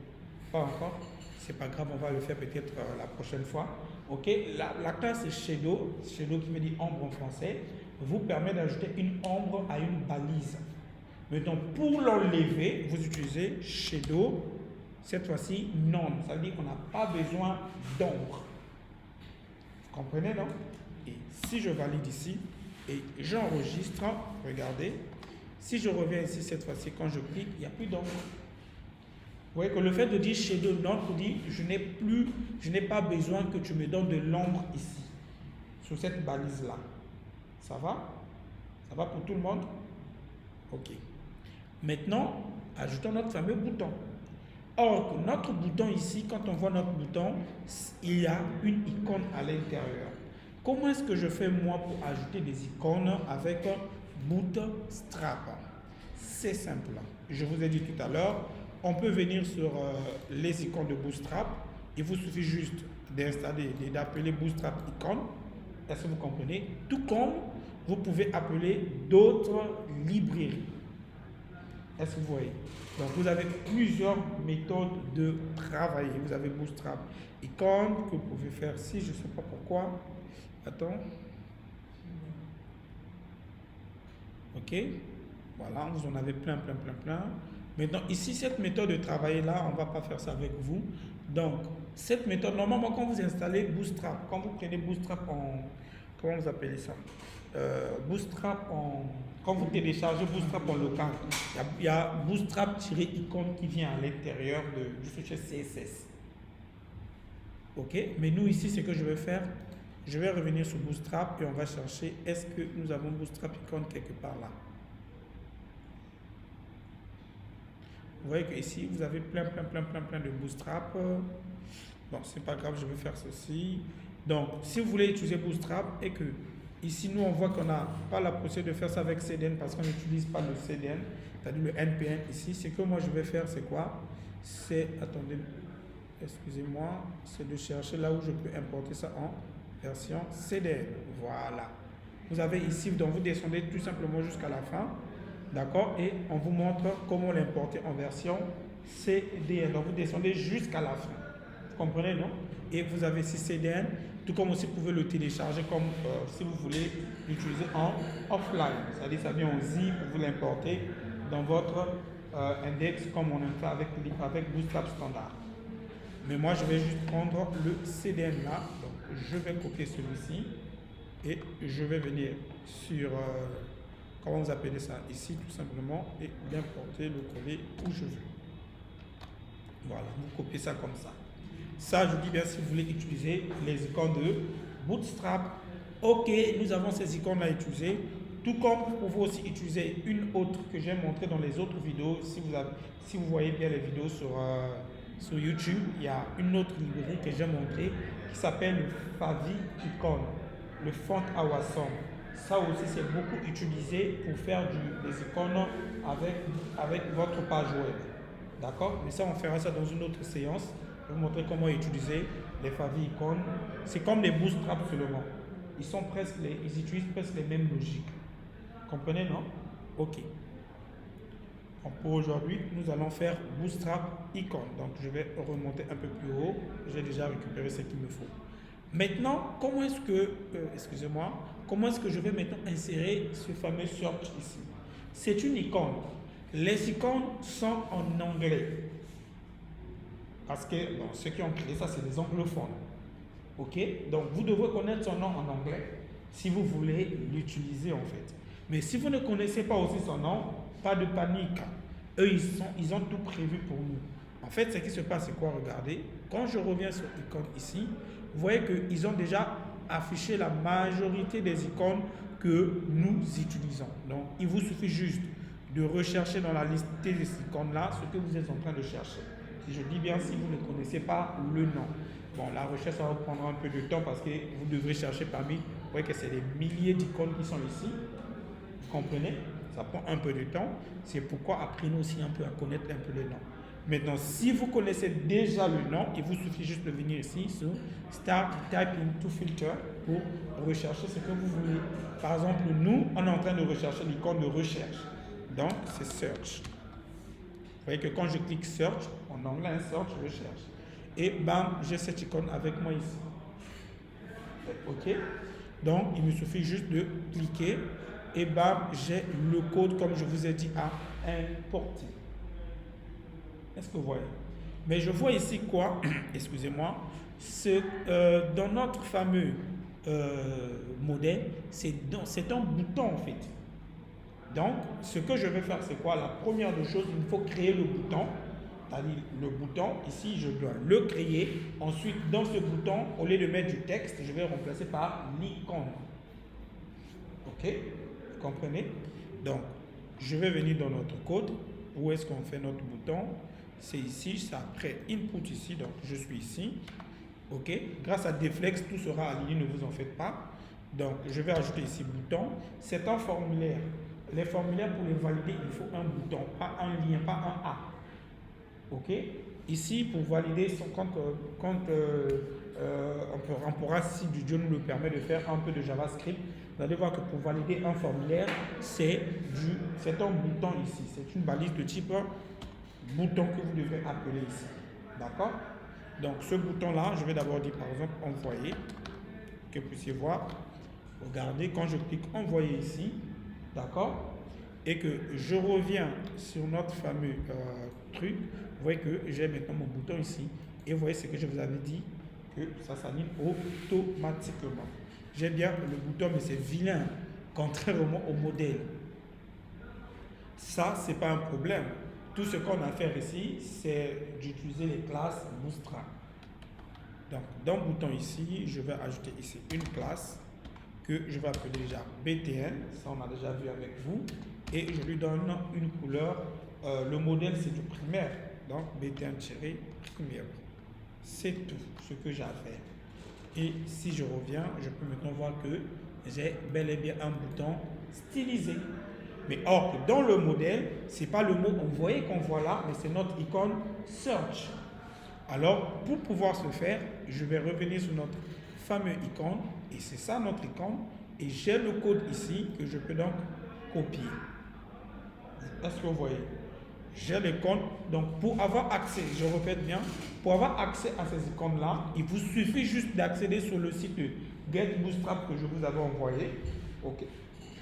Pas encore? C'est pas grave, on va le faire peut-être la prochaine fois. Ok, la classe Shadow, Shadow qui veut dire ombre en français, vous permet d'ajouter une ombre à une balise. Maintenant, pour l'enlever, vous utilisez Shadow, cette fois-ci None. Ça veut dire qu'on n'a pas besoin d'ombre. Vous comprenez, non? Et si je valide ici et j'enregistre, regardez, si je reviens ici cette fois-ci, quand je clique, il n'y a plus d'ombre. Vous voyez que le fait de dire Shadow None vous dit je n'ai pas besoin que tu me donnes de l'ombre ici, sur cette balise-là. Ça va? Ça va pour tout le monde? Ok. Maintenant, ajoutons notre fameux bouton. Or, notre bouton ici, quand on voit notre bouton, il y a une icône à l'intérieur. Comment est-ce que je fais moi pour ajouter des icônes avec Bootstrap? C'est simple. Je vous ai dit tout à l'heure, on peut venir sur les icônes de Bootstrap. Il vous suffit juste d'installer et d'appeler Bootstrap icône. Est-ce que vous comprenez? Tout comme vous pouvez appeler d'autres librairies. Est-ce que vous voyez? Donc vous avez plusieurs méthodes de travailler. Vous avez Bootstrap icône que vous pouvez faire si, je ne sais pas pourquoi. Attends. Ok. Voilà, vous en avez plein. Maintenant, ici, cette méthode de travailler là, on ne va pas faire ça avec vous. Donc, cette méthode, normalement, quand vous installez Bootstrap, quand vous prenez Bootstrap en... Comment vous appelez ça? Bootstrap en... Quand vous téléchargez Bootstrap en local, il y a Bootstrap-icône qui vient à l'intérieur du fichier CSS. Ok? Mais nous, ici, ce que je vais faire, je vais revenir sur Bootstrap et on va chercher, est-ce que nous avons Bootstrap icône quelque part là? Vous voyez qu'ici, vous avez plein de Bootstrap. Bon, c'est pas grave, je vais faire ceci. Donc, si vous voulez utiliser Bootstrap et que ici, nous, on voit qu'on n'a pas la procédure de faire ça avec CDN parce qu'on n'utilise pas le CDN, c'est-à-dire le NPM ici. Ce que moi, je vais faire, c'est quoi? C'est, attendez, excusez-moi, c'est de chercher là où je peux importer ça en version CDN. Voilà. Vous avez ici, donc vous descendez tout simplement jusqu'à la fin. D'accord? Et on vous montre comment l'importer en version CDN. Donc vous descendez jusqu'à la fin. Vous comprenez, non? Et vous avez ici CDN, tout comme aussi vous pouvez le télécharger comme si vous voulez l'utiliser en offline. C'est-à-dire ça vient en zip, vous l'importez dans votre index comme on le fait avec Bootstrap standard. Mais moi je vais juste prendre le CDN là. Donc je vais copier celui-ci et je vais venir sur... comment vous appelez ça ici tout simplement et l'importer, le coller où je veux. Voilà, vous copiez ça comme ça. Ça, je dis bien si vous voulez utiliser les icônes de Bootstrap. Ok, nous avons ces icônes à utiliser. Tout comme vous pouvez aussi utiliser une autre que j'ai montré dans les autres vidéos. Si vous voyez bien les vidéos sur YouTube, il y a une autre librairie que j'ai montrée qui s'appelle le Favy Icon, le Font Awesome. Ça aussi, c'est beaucoup utilisé pour faire des icônes avec votre page web. D'accord? Mais ça, on fera ça dans une autre séance. Je vais vous montrer comment utiliser les favy icônes. C'est comme des Bootstrap seulement. Ils utilisent presque les mêmes logiques. Comprenez, non? Ok. Donc pour aujourd'hui, nous allons faire Bootstrap icône. Donc je vais remonter un peu plus haut. J'ai déjà récupéré ce qu'il me faut. Maintenant, comment est-ce que je vais maintenant insérer ce fameux search ici? C'est une icône. Les icônes sont en anglais. Parce que ceux qui ont créé ça, c'est des anglophones. Ok? Donc, vous devez connaître son nom en anglais si vous voulez l'utiliser en fait. Mais si vous ne connaissez pas aussi son nom, pas de panique. Eux, ils ont tout prévu pour nous. En fait, ce qui se passe, c'est quoi? Regardez. Quand je reviens sur icône ici, vous voyez qu'ils ont déjà affiché la majorité des icônes que nous utilisons. Donc, il vous suffit juste de rechercher dans la liste des icônes-là ce que vous êtes en train de chercher. Si je dis bien, si vous ne connaissez pas le nom. Bon, la recherche, ça va prendre un peu de temps parce que vous devrez chercher parmi, vous voyez que c'est des milliers d'icônes qui sont ici. Vous comprenez? Ça prend un peu de temps. C'est pourquoi apprenez aussi un peu à connaître un peu les noms. Maintenant, si vous connaissez déjà le nom, il vous suffit juste de venir ici sur Start Typing to Filter pour rechercher ce que vous voulez. Par exemple, nous, on est en train de rechercher l'icône de recherche. Donc, c'est Search. Vous voyez que quand je clique Search, en anglais, Search, je cherche. Et bam, j'ai cette icône avec moi ici. OK? Donc, il me suffit juste de cliquer et bam, j'ai le code, comme je vous ai dit, à importer. Est-ce que vous voyez? Mais je vois ici quoi? Excusez-moi. Dans notre fameux modèle, c'est un bouton en fait. Donc, ce que je vais faire, c'est quoi? La première des choses, il faut créer le bouton. C'est-à-dire le bouton, ici, je dois le créer. Ensuite, dans ce bouton, au lieu de mettre du texte, je vais remplacer par l'icône. OK? Vous comprenez? Donc, je vais venir dans notre code. Où est-ce qu'on fait notre bouton? C'est ici, c'est après input ici. Donc, je suis ici. OK? Grâce à Deflex, tout sera aligné, ne vous en faites pas. Donc, je vais ajouter ici bouton. C'est un formulaire. Les formulaires, pour les valider, il faut un bouton, pas un lien, pas un A. OK? Ici, pour valider, on pourra, si Dieu nous le permet, de faire un peu de JavaScript. Vous allez voir que pour valider un formulaire, c'est un bouton ici. C'est une balise de type bouton que vous devez appeler ici. D'accord? Donc, ce bouton-là, je vais d'abord dire, par exemple, envoyer, que vous puissiez voir. Regardez, quand je clique envoyer ici, d'accord? Et que je reviens sur notre fameux truc, vous voyez que j'ai maintenant mon bouton ici. Et vous voyez ce que je vous avais dit, que ça s'anime automatiquement. J'ai bien le bouton, mais c'est vilain, contrairement au modèle. Ça, ce n'est pas un problème. Tout ce qu'on a à faire ici, c'est d'utiliser les classes Bootstrap. Donc, dans le bouton ici, je vais ajouter ici une classe que je vais appeler déjà BTN. Ça, on a déjà vu avec vous. Et je lui donne une couleur. Le modèle, c'est du primaire. Donc, BTN-primaire. C'est tout ce que j'ai à faire. Et si je reviens, je peux maintenant voir que j'ai bel et bien un bouton stylisé. Mais or, dans le modèle, ce n'est pas le mot envoyer qu'on voit là, mais c'est notre icône Search. Alors, pour pouvoir ce faire, je vais revenir sur notre fameux icône. Et c'est ça notre icône. Et j'ai le code ici que je peux donc copier. Est-ce que vous voyez? J'ai l'icône. Donc, pour avoir accès, je répète bien, pour avoir accès à ces icônes-là, il vous suffit juste d'accéder sur le site Get Bootstrap que je vous avais envoyé. OK.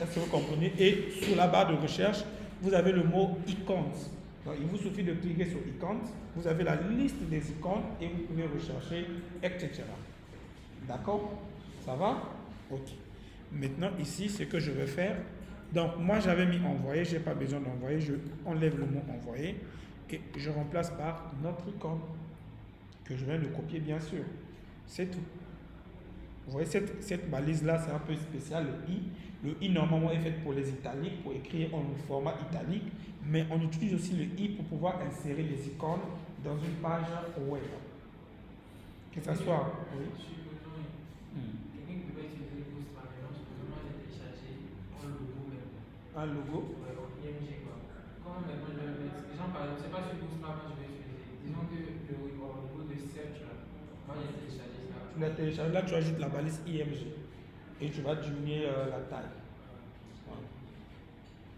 Est-ce que vous comprenez? Et sur la barre de recherche, vous avez le mot icônes. Donc, il vous suffit de cliquer sur icônes. Vous avez la liste des icônes et vous pouvez rechercher, etc. D'accord? Ça va? OK. Maintenant, ici, ce que je vais faire, donc moi j'avais mis envoyer, je n'ai pas besoin d'envoyer, je enlève le mot envoyer et je remplace par notre icône que je viens de copier bien sûr. C'est tout. Vous voyez, cette balise-là, c'est un peu spécial, le i. Le i normalement est fait pour les italiques, pour écrire en format italique, mais on utilise aussi le i pour pouvoir insérer les icônes dans une page web. Que ça soit... Oui. Un logo. Comment maintenant je vais le mettre? Disons par exemple, c'est pas sur Bootstrap que je vais utiliser. Disons que le logo de search là, moi j'ai téléchargé ça. Tu l'as téléchargé, là tu ajoutes la balise IMG et tu vas diminuer la taille. Voilà.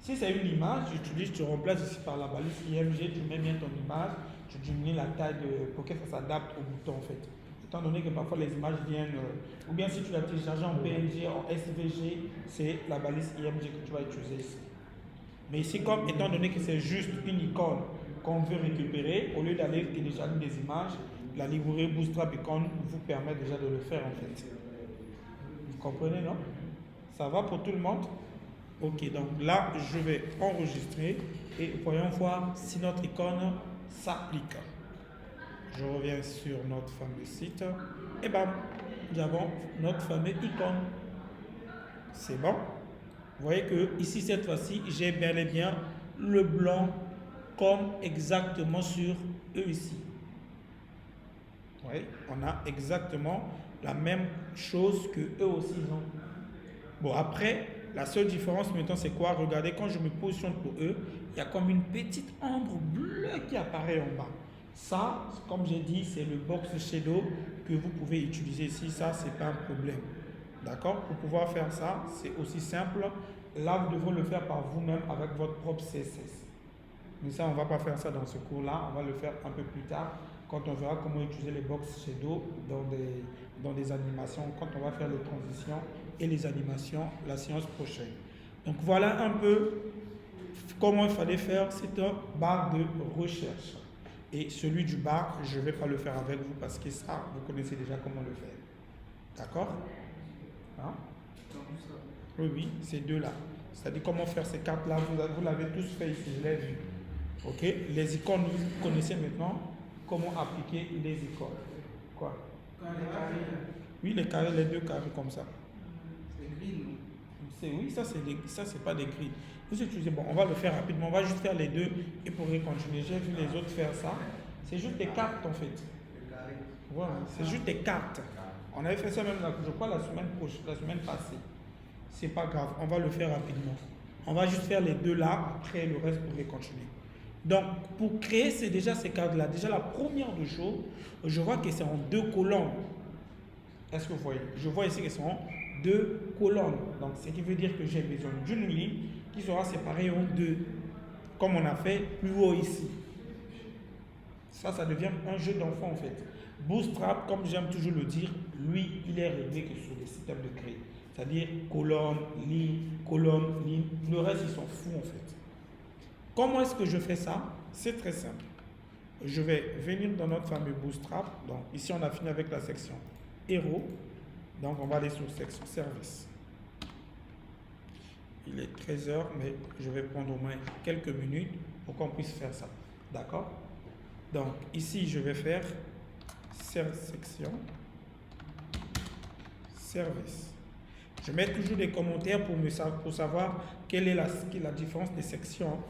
Si c'est une image, tu remplaces ici par la balise IMG, tu mets bien ton image, tu diminues la taille pour que ça s'adapte au bouton en fait. Étant donné que parfois les images viennent, ou bien si tu l'as téléchargé en PNG, en SVG, c'est la balise IMG que tu vas utiliser ici. Mais ici, comme étant donné que c'est juste une icône qu'on veut récupérer, au lieu d'aller télécharger des images, la librairie Bootstrap Icon vous permet déjà de le faire en fait. Vous comprenez, non? Ça va pour tout le monde? Ok, donc là, je vais enregistrer et voyons voir si notre icône s'applique. Je reviens sur notre fameux site et bam, nous avons notre fameux icône. C'est bon? Vous voyez que ici, cette fois-ci, j'ai bel et bien le blanc comme exactement sur eux ici. Vous voyez, on a exactement la même chose que eux aussi ils ont. Bon, après, la seule différence maintenant, c'est quoi? Regardez, quand je me positionne pour eux, il y a comme une petite ombre bleue qui apparaît en bas. Ça, comme j'ai dit, c'est le box shadow que vous pouvez utiliser ici. Ça, c'est pas un problème. D'accord? Pour pouvoir faire ça, c'est aussi simple. Là, vous devrez le faire par vous-même avec votre propre CSS. Mais ça, on ne va pas faire ça dans ce cours-là. On va le faire un peu plus tard, quand on verra comment utiliser les box shadow dans des animations, quand on va faire les transitions et les animations la séance prochaine. Donc voilà un peu comment il fallait faire cette barre de recherche. Et celui du bas, je ne vais pas le faire avec vous parce que ça, vous connaissez déjà comment le faire. D'accord? Hein? Oui, oui, ces deux-là. C'est-à-dire comment faire ces cartes-là, vous l'avez tous fait ici, je l'ai vu. Ok? Les icônes, vous connaissez maintenant comment appliquer les icônes. Quoi? Oui, les carrés, les deux carrés comme ça. C'est gris, non? Oui, ça c'est pas des grilles. Vous utilisez, bon, on va le faire rapidement, on va juste faire les deux et pour continuer. J'ai vu les autres faire ça. C'est juste des cartes en fait. Voilà, c'est juste des cartes. On avait fait ça même, je crois, la semaine passée. C'est pas grave, on va le faire rapidement. On va juste faire les deux là, après le reste pour continuer. Donc, pour créer déjà ces cartes-là, déjà la première des choses, je vois que c'est en deux colonnes. Est-ce que vous voyez? Je vois ici que c'est en deux colonnes. Donc, ce qui veut dire que j'ai besoin d'une ligne qui sera séparée en deux, comme on a fait plus haut ici. Ça devient un jeu d'enfant en fait. Bootstrap, comme j'aime toujours le dire, lui, il est réglé que sur les systèmes de créer. C'est-à-dire colonne, ligne. Le reste, ils s'en foutent en fait. Comment est-ce que je fais ça? C'est très simple. Je vais venir dans notre fameux Bootstrap. Donc, ici, on a fini avec la section héros. Donc, on va aller sur section service. Il est 13h, mais je vais prendre au moins quelques minutes pour qu'on puisse faire ça. D'accord? Donc, ici, je vais faire section service. Je mets toujours des commentaires pour savoir quelle est la différence des sections.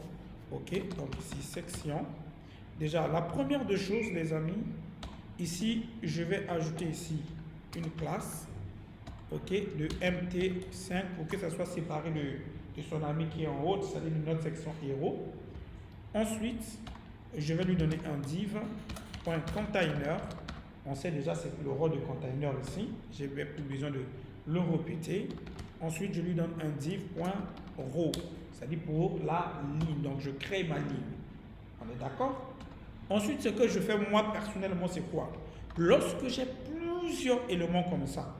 Ok, donc ici, section. Déjà, la première des choses, les amis, ici, je vais ajouter ici une classe, ok, de MT5 pour que ça soit séparé de son ami qui est en haut, c'est-à-dire de notre section héros. Ensuite, je vais lui donner un div.container. On sait déjà c'est le rôle de container ici. Je n'ai plus besoin de le répéter. Ensuite, je lui donne un div.row, c'est-à-dire pour la ligne. Donc, je crée ma ligne. On est d'accord? Ensuite, ce que je fais moi personnellement, c'est quoi? Lorsque j'ai plusieurs éléments comme ça,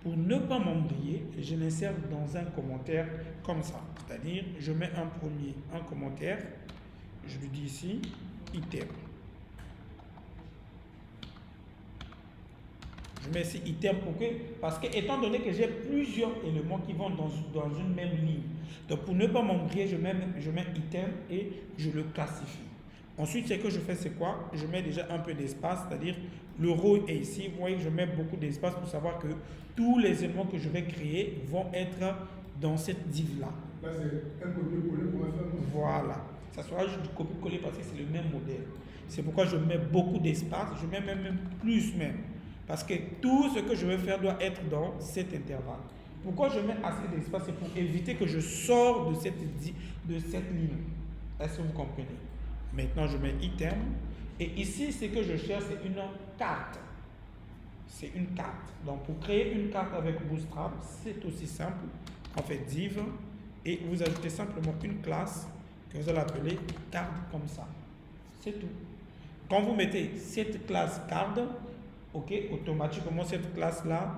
pour ne pas m'embrouiller, je l'insère dans un commentaire comme ça. C'est-à-dire, je mets un commentaire, je lui dis ici, item. Je mets ici item parce que étant donné que j'ai plusieurs éléments qui vont dans une même ligne, donc pour ne pas m'embrouiller, je mets item et je le classifie. Ensuite, ce que je fais, c'est quoi? Je mets déjà un peu d'espace, c'est-à-dire le row est ici. Vous voyez que je mets beaucoup d'espace pour savoir que tous les éléments que je vais créer vont être dans cette div-là. Là, c'est un copier-coller qu'on va faire. Voilà. Ça sera juste du copier-coller parce que c'est le même modèle. C'est pourquoi je mets beaucoup d'espace. Je mets même plus même. Parce que tout ce que je vais faire doit être dans cet intervalle. Pourquoi je mets assez d'espace? C'est pour éviter que je sors de cette ligne. Est-ce que vous comprenez? Maintenant, je mets item. Et ici, ce que je cherche, c'est une carte. C'est une carte. Donc, pour créer une carte avec Bootstrap, c'est aussi simple. On fait div et vous ajoutez simplement une classe que vous allez appeler card comme ça. C'est tout. Quand vous mettez cette classe card, ok, automatiquement, cette classe-là,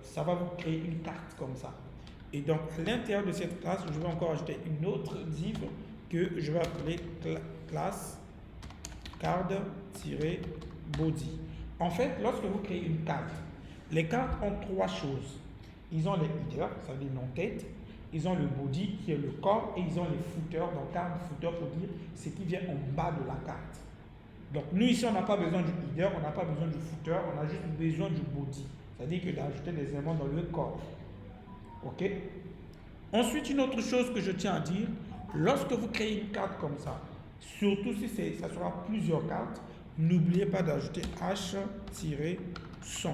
ça va vous créer une carte comme ça. Et donc, à l'intérieur de cette classe, je vais encore ajouter une autre div que je vais appeler classe card-body. En fait, lorsque vous créez une carte, les cartes ont trois choses. Ils ont les headers, ça veut dire non-tête. Ils ont le body qui est le corps et ils ont les footers. Donc, card footer pour dire ce qui vient en bas de la carte. Donc, nous ici, on n'a pas besoin du header, on n'a pas besoin du footer, on a juste besoin du body. C'est-à-dire que d'ajouter des éléments dans le corps. Ok? Ensuite, une autre chose que je tiens à dire, lorsque vous créez une carte comme ça, surtout si ça sera plusieurs cartes, n'oubliez pas d'ajouter H-100.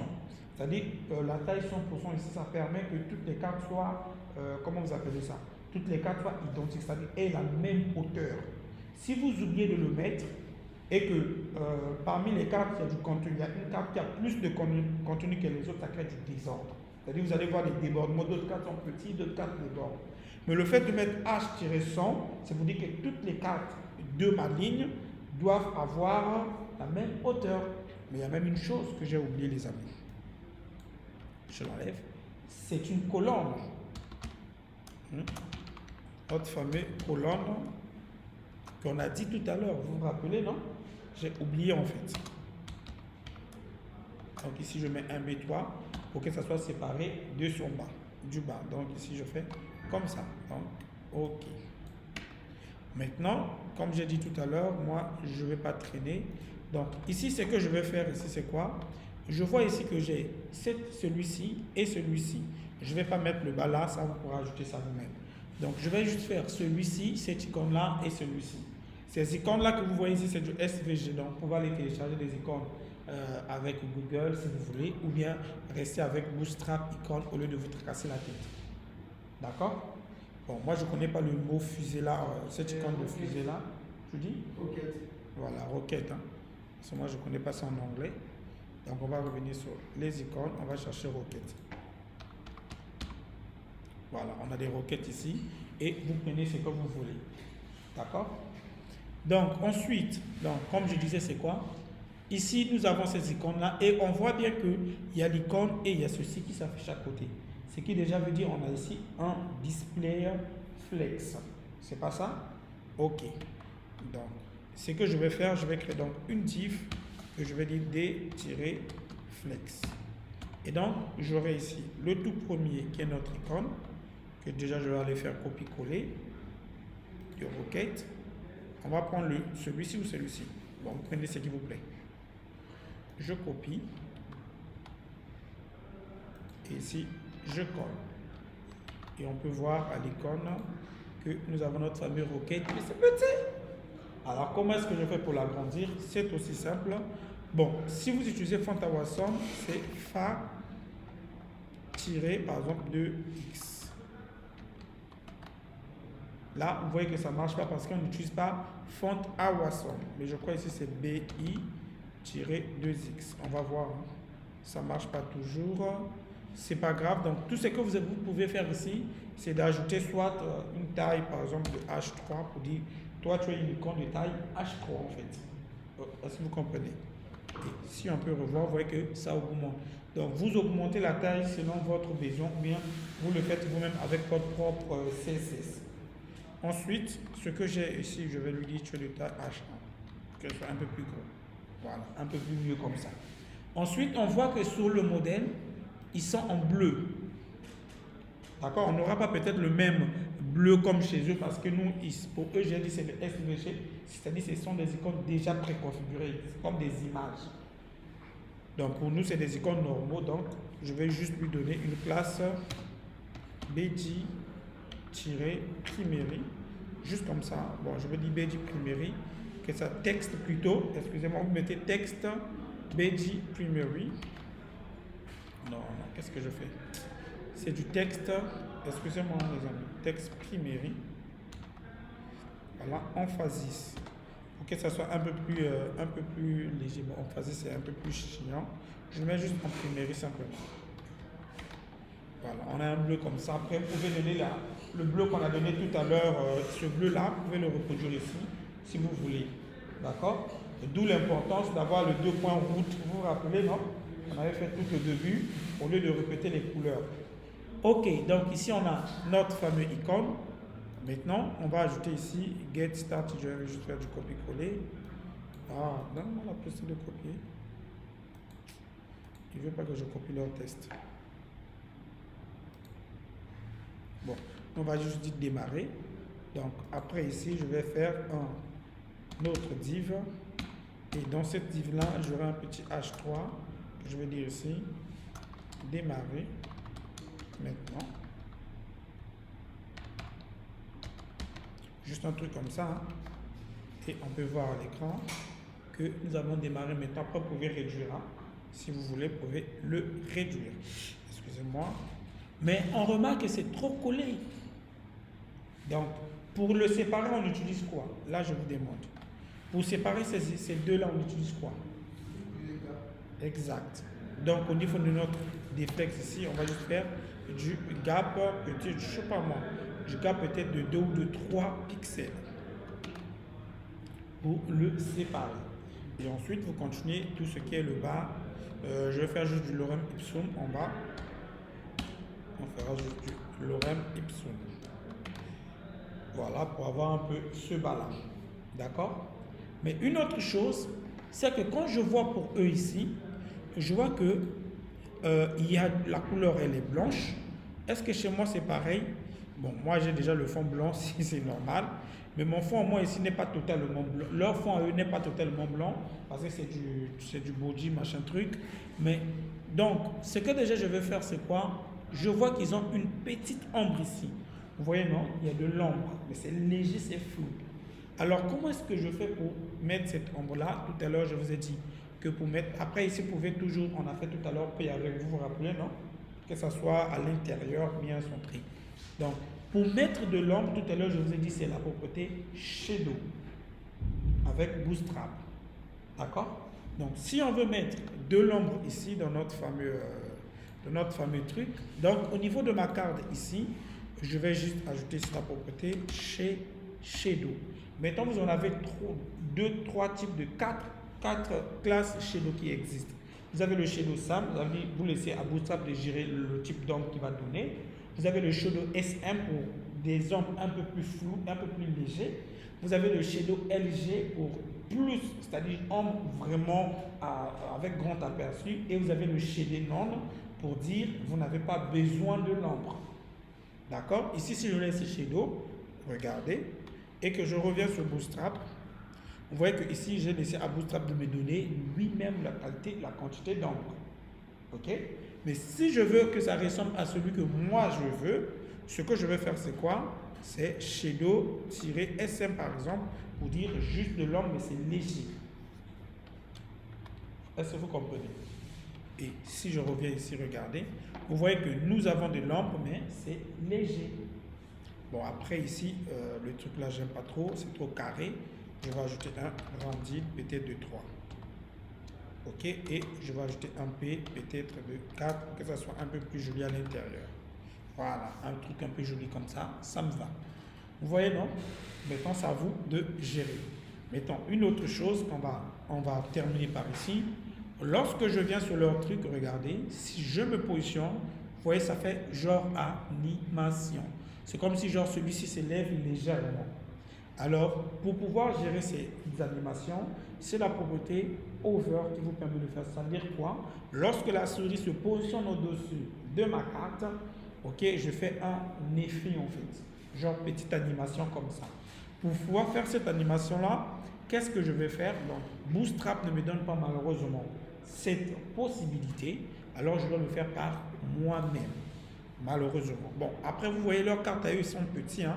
C'est-à-dire la taille 100% ici, ça permet que toutes les cartes soient, comment vous appelez ça? Toutes les cartes soient identiques, c'est-à-dire aient la même hauteur. Si vous oubliez de le mettre et que parmi les cartes, il y a du contenu, il y a une carte qui a plus de contenu que les autres, ça crée du désordre. C'est-à-dire vous allez voir des débordements, d'autres cartes sont petites, d'autres cartes débordent. Mais le fait de mettre H-100, ça vous dit que toutes les cartes de ma ligne doivent avoir la même hauteur. Mais il y a même une chose que j'ai oublié, les amis. Je l'enlève. C'est une colonne. Notre fameux colonne qu'on a dit tout à l'heure. Vous vous rappelez, non? J'ai oublié en fait. Donc ici, je mets un B3 pour que ça soit séparé de son bas, du bas. Donc ici, je fais comme ça. Donc, OK. Maintenant, comme j'ai dit tout à l'heure, moi, je ne vais pas traîner. Donc ici, ce que je vais faire ici, c'est quoi? Je vois ici que j'ai celui-ci et celui-ci. Je ne vais pas mettre le bas là, ça vous pourrez ajouter ça vous-même. Donc je vais juste faire celui-ci, cette icône-là et celui-ci. Ces icônes-là que vous voyez ici, c'est du SVG. Donc vous pouvez aller télécharger des icônes avec Google si vous voulez, ou bien rester avec Bootstrap icône au lieu de vous tracasser la tête. D'accord? Bon, moi je ne connais pas le mot fusée là, cette icône de fusée là. Tu dis? Roquette. Voilà, roquette. Hein. Parce que moi je ne connais pas ça en anglais. Donc on va revenir sur les icônes, on va chercher roquette. Voilà, on a des roquettes ici et vous prenez ce que vous voulez. D'accord? Donc ensuite, comme je disais, c'est quoi? Ici, nous avons ces icônes-là et on voit bien qu'il y a l'icône et il y a ceci qui s'affiche à côté. Ce qui déjà veut dire on a ici un display flex. C'est pas ça? OK. Donc, ce que je vais faire, je vais créer donc une div que je vais dire D-flex. Et donc, j'aurai ici le tout premier qui est notre icône, que déjà je vais aller faire copier-coller de roquette. On va prendre celui-ci ou celui-ci. Bon, vous prenez ce qui vous plaît. Je copie. Et ici, je colle. Et on peut voir à l'icône que nous avons notre fameux roquette, mais c'est petit. Alors, comment est-ce que je fais pour l'agrandir? C'est aussi simple. Bon, si vous utilisez font awesome, c'est fa par exemple de x. Là, vous voyez que ça ne marche pas parce qu'on n'utilise pas font awesome. Mais je crois ici c'est bi-2x. On va voir. Hein. Ça ne marche pas toujours. C'est pas grave. Donc, tout ce que vous pouvez faire ici, c'est d'ajouter soit une taille, par exemple, de H3 pour dire, toi, tu as une icône de taille H3 en fait. Est-ce que vous comprenez? Et si on peut revoir, vous voyez que ça augmente. Donc, vous augmentez la taille selon votre besoin ou bien vous le faites vous-même avec votre propre CSS. Ensuite, ce que j'ai ici, je vais lui dire tu es de taille H1, que ce soit un peu plus gros. Voilà, un peu plus mieux comme ça. Ensuite, on voit que sur le modèle, ils sont en bleu. D'accord? On n'aura pas peut-être le même bleu comme chez eux parce que nous, pour eux, j'ai dit c'est le SVG, c'est-à-dire ce sont des icônes déjà préconfigurées, comme des images. Donc pour nous, c'est des icônes normaux. Donc je vais juste lui donner une classe bg-primary, juste comme ça. Bon, je vais dire bg-primary, que ça texte plutôt. Excusez-moi, vous mettez texte bg-primary. Non, qu'est-ce que je fais? C'est du texte, excusez-moi les amis, texte primary. Voilà, emphasis. Pour que ça soit un peu plus léger. Bon, emphasis c'est un peu plus chiant. Je mets juste en primary simplement. Voilà, on a un bleu comme ça. Après, vous pouvez donner le bleu qu'on a donné tout à l'heure, ce bleu-là, vous pouvez le reproduire ici, si vous voulez. D'accord? D'où l'importance d'avoir le 2 points route. Vous vous rappelez, non? On avait fait tout au début, au lieu de répéter les couleurs. Ok, donc ici on a notre fameux icône. Maintenant, on va ajouter ici get start. Je vais juste faire du copier-coller. Ah, donne-moi la possibilité de copier. Il ne veut pas que je copie leur test. Bon, on va juste dire démarrer. Donc après ici, je vais faire un autre div. Et dans cette div là, j'aurai un petit H3. Je vais dire ici démarrer. Maintenant, Juste un truc comme ça. Hein. Et on peut voir à l'écran que nous avons démarré maintenant. Après, vous pouvez réduire. Hein. Si vous voulez, vous pouvez le réduire. Excusez-moi. Mais on remarque que c'est trop collé. Donc, pour le séparer, on utilise quoi? Là, je vous démontre. Pour séparer ces deux-là, on utilise quoi? Exact. Donc, au niveau de notre déflex ici, on va juste faire du gap, peut-être, je ne sais pas moi, du gap peut-être de 2 ou de 3 pixels pour le séparer. Et ensuite, vous continuez tout ce qui est le bas. Je vais faire juste du lorem ipsum en bas. On fera juste du lorem ipsum. Voilà, pour avoir un peu ce bas-là. D'accord? Mais une autre chose, c'est que quand je vois pour eux ici, je vois que il y a, la couleur, elle est blanche. Est-ce que chez moi, c'est pareil? Bon, moi, j'ai déjà le fond blanc, si c'est normal. Mais mon fond, moi, ici, n'est pas totalement blanc. Leur fond, à eux, n'est pas totalement blanc, parce que c'est du body, machin truc. Mais, donc, ce que déjà je vais faire, c'est quoi? Je vois qu'ils ont une petite ombre ici. Vous voyez, non? Il y a de l'ombre, mais c'est léger, c'est flou. Alors, comment est-ce que je fais pour mettre cette ombre-là? Tout à l'heure, je vous ai dit que pour mettre... Après, ici, vous pouvez toujours, on a fait tout à l'heure, puis avec vous, vous rappelez, non? Que ce soit à l'intérieur, bien centré. Donc, pour mettre de l'ombre, tout à l'heure, je vous ai dit, c'est la propriété Shadow avec Bootstrap. D'accord? Donc, si on veut mettre de l'ombre ici dans notre fameux truc, donc au niveau de ma carte ici, je vais juste ajouter la propriété Shadow. Maintenant, vous en avez 3 types de 4 classes Shadow qui existent. Vous avez le Shadow SAM, vous laissez à Bootstrap de gérer le type d'ombre qu'il va donner. Vous avez le Shadow SM pour des ombres un peu plus floues, un peu plus légers. Vous avez le Shadow LG pour plus, c'est-à-dire ombre vraiment avec grand aperçu. Et vous avez le Shadow Non pour dire vous n'avez pas besoin de l'ombre. D'accord? Ici, si je laisse Shadow, regardez, et que je reviens sur Bootstrap, vous voyez que ici j'ai laissé à Bootstrap de me donner lui-même la quantité d'ombre. Ok? Mais si je veux que ça ressemble à celui que moi je veux, ce que je vais faire c'est quoi? C'est Shadow-SM par exemple, pour dire juste de l'ombre, mais c'est léger. Est-ce que vous comprenez? Et si je reviens ici, regardez, vous voyez que nous avons de l'ombre, mais c'est léger. Bon, après ici, le truc là, j'aime pas trop, c'est trop carré. Je vais ajouter un rendu peut-être de 3. Ok, et je vais ajouter un P peut-être de 4 pour que ça soit un peu plus joli à l'intérieur. Voilà, un truc un peu joli comme ça, ça me va. Vous voyez, non? Maintenant, c'est à vous de gérer. Maintenant, une autre chose, on va terminer par ici. Lorsque je viens sur leur truc, regardez, si je me positionne, vous voyez, ça fait genre animation. C'est comme si genre celui-ci s'élève légèrement. Alors, pour pouvoir gérer ces animations, c'est la propriété Hover qui vous permet de faire ça. Ça veut dire quoi? Lorsque la souris se positionne au-dessus de ma carte, ok, je fais un effet en fait. Genre petite animation comme ça. Pour pouvoir faire cette animation-là, qu'est-ce que je vais faire? Donc, Bootstrap ne me donne pas malheureusement cette possibilité. Alors, je dois le faire par moi-même. Malheureusement. Bon, après, vous voyez, leurs cartes à eux, ils sont petits. Hein?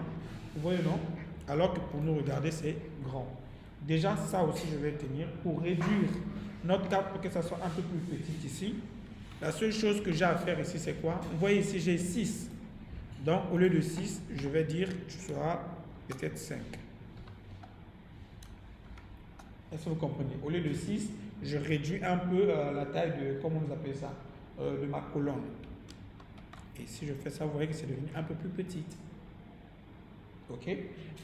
Vous voyez, non? Alors que pour nous regarder, c'est grand. Déjà, ça aussi, je vais tenir pour réduire notre carte pour que ça soit un peu plus petite ici. La seule chose que j'ai à faire ici, c'est quoi? Vous voyez ici, j'ai 6. Donc, au lieu de 6, je vais dire que ce sera peut-être 5. Est-ce que vous comprenez? Au lieu de 6, je réduis un peu la taille de, comment on appelle ça, de ma colonne. Et si je fais ça, vous voyez que c'est devenu un peu plus petite. Ok?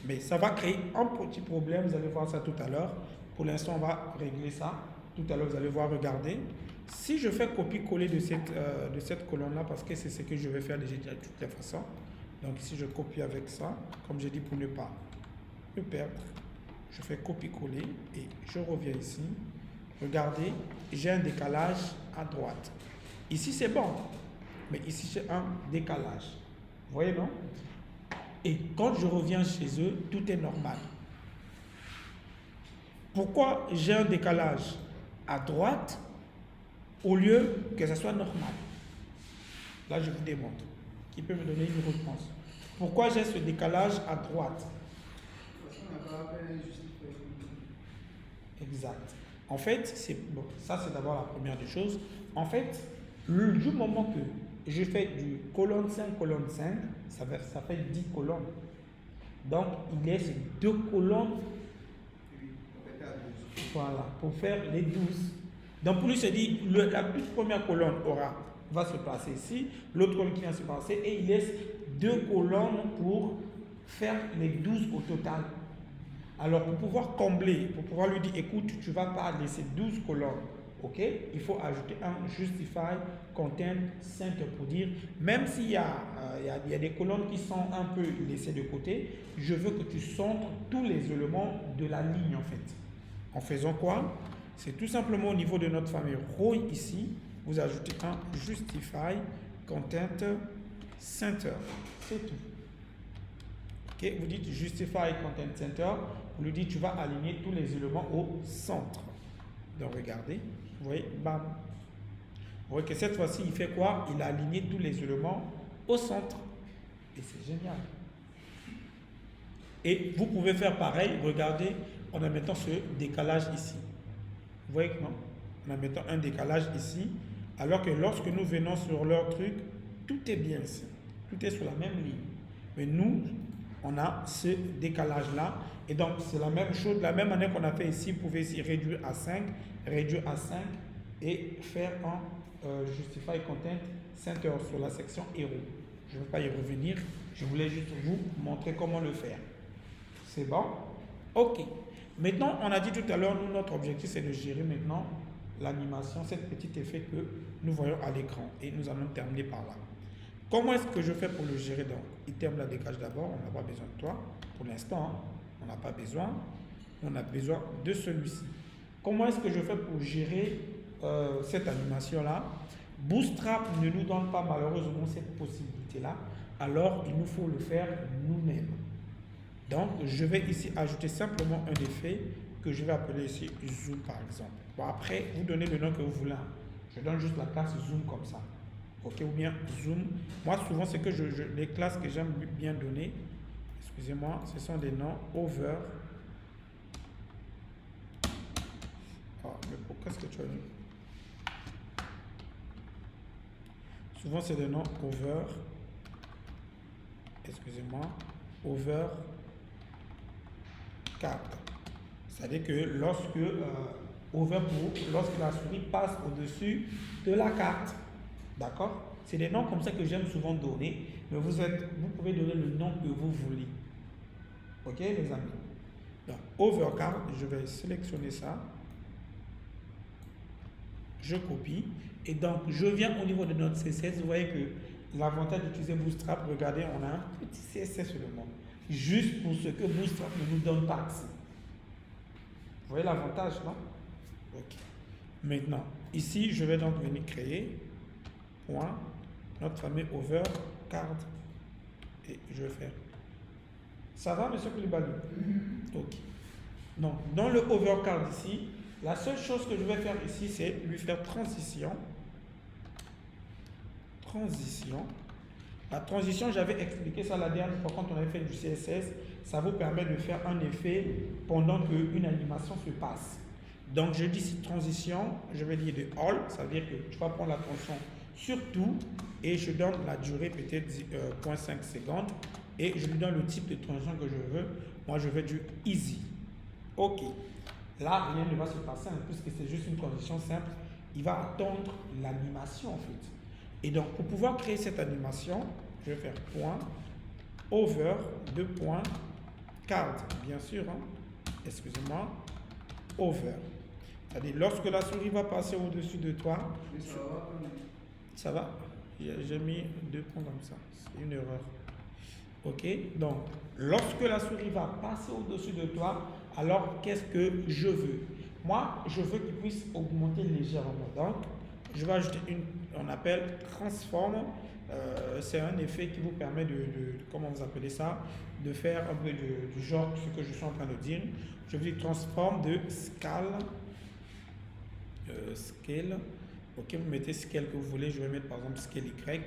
Mais ça va créer un petit problème, vous allez voir ça tout à l'heure. Pour l'instant, on va régler ça. Tout à l'heure, vous allez voir, regardez. Si je fais copier-coller de cette colonne-là, parce que c'est ce que je vais faire déjà de toutes les façons. Donc ici, je copie avec ça, comme j'ai dit, pour ne pas me perdre. Je fais copier-coller et je reviens ici. Regardez, j'ai un décalage à droite. Ici, c'est bon. Mais ici, j'ai un décalage. Vous voyez, non? Et quand je reviens chez eux, tout est normal. Pourquoi j'ai un décalage à droite au lieu que ça soit normal? Là, je vous démontre. Qui peut me donner une réponse? Pourquoi j'ai ce décalage à droite? n'a pas fait justifier. Exact. En fait, bon, ça c'est d'abord la première des choses. En fait, du moment que je fais du colonne 5, ça fait 10 colonnes. Donc, il laisse 2 colonnes, voilà, pour faire les 12. Donc, pour lui, se dit, la toute première colonne va se placer ici, l'autre colonne qui vient se placer, et il laisse 2 colonnes pour faire les 12 au total. Alors, pour pouvoir combler, pour pouvoir lui dire, écoute, tu ne vas pas laisser 12 colonnes, ok? Il faut ajouter un justify content center pour dire, même s'il y a des colonnes qui sont un peu laissées de côté, je veux que tu centres tous les éléments de la ligne, en fait. En faisant quoi? C'est tout simplement au niveau de notre famille row ici, vous ajoutez un justify content center. C'est tout. Okay, vous dites Justify Content Center, vous lui dites tu vas aligner tous les éléments au centre. Donc regardez, vous voyez, bam. Vous voyez que cette fois-ci, il fait quoi? Il a aligné tous les éléments au centre. Et c'est génial. Et vous pouvez faire pareil, regardez, en mettant ce décalage ici. Vous voyez que non? En mettant un décalage ici, alors que lorsque nous venons sur leur truc, tout est bien ici. Tout est sur la même ligne. Mais nous, on a ce décalage-là. Et donc, c'est la même chose. De la même manière qu'on a fait ici, vous pouvez ici réduire à 5 et faire un Justify Content Center sur la section héros. Je ne vais pas y revenir. Je voulais juste vous montrer comment le faire. C'est bon? OK. Maintenant, on a dit tout à l'heure, notre objectif, c'est de gérer maintenant l'animation, ce petit effet que nous voyons à l'écran. Et nous allons terminer par là. Comment est-ce que je fais pour le gérer? Donc, item la dégage d'abord, on n'a pas besoin de toi. Pour l'instant, hein, on n'a pas besoin. On a besoin de celui-ci. Comment est-ce que je fais pour gérer cette animation-là? Bootstrap ne nous donne pas malheureusement cette possibilité-là. Alors, il nous faut le faire nous-mêmes. Donc, je vais ici ajouter simplement un effet que je vais appeler ici Zoom par exemple. Bon, après, vous donnez le nom que vous voulez. Je donne juste la classe Zoom comme ça. Ok, ou bien Zoom. Moi, souvent, c'est que les classes que j'aime bien donner, excusez-moi, ce sont des noms over. Ah, mais pourquoi est-ce que tu as vu? Souvent, c'est des noms over. Excusez-moi, over carte. C'est-à-dire que lorsque la souris passe au-dessus de la carte. D'accord? C'est des noms comme ça que j'aime souvent donner, mais vous pouvez donner le nom que vous voulez. Ok, les amis? Donc, overcard, je vais sélectionner ça. Je copie. Et donc, je viens au niveau de notre CSS. Vous voyez que l'avantage d'utiliser Bootstrap, regardez, on a un petit CSS seulement. Juste pour ce que Bootstrap ne nous donne pas accès. Vous voyez l'avantage, non? Ok. Maintenant, ici, je vais donc venir créer notre fameux overcard. Et je vais faire. Ça va, monsieur Koulibaly? Ok. Donc, dans le overcard ici, la seule chose que je vais faire ici, c'est lui faire transition. La transition, j'avais expliqué ça la dernière fois quand on avait fait du CSS. Ça vous permet de faire un effet pendant qu'une animation se passe. Donc, je dis ici transition, je vais dire de all, ça veut dire que tu vas prendre la transition sur tout et je donne la durée peut-être 0.5 secondes et je lui donne le type de transition que je veux. Moi, je veux du easy. OK. Là, rien ne va se passer puisque c'est juste une transition simple. Il va attendre l'animation en fait. Et donc, pour pouvoir créer cette animation, je vais faire point over 2 points card, bien sûr, hein. Excusez-moi, over. C'est-à-dire, lorsque la souris va passer au-dessus de toi, ça va? J'ai mis 2 points comme ça, c'est une erreur. Ok, donc, lorsque la souris va passer au-dessus de toi, alors qu'est-ce que je veux? Moi, je veux qu'il puisse augmenter légèrement. Donc, je vais ajouter on appelle transform. C'est un effet qui vous permet comment vous appelez ça, de faire un peu du genre ce que je suis en train de dire. Je vais transform de scale. Scale. Ok, vous mettez scale que vous voulez. Je vais mettre par exemple scale Y.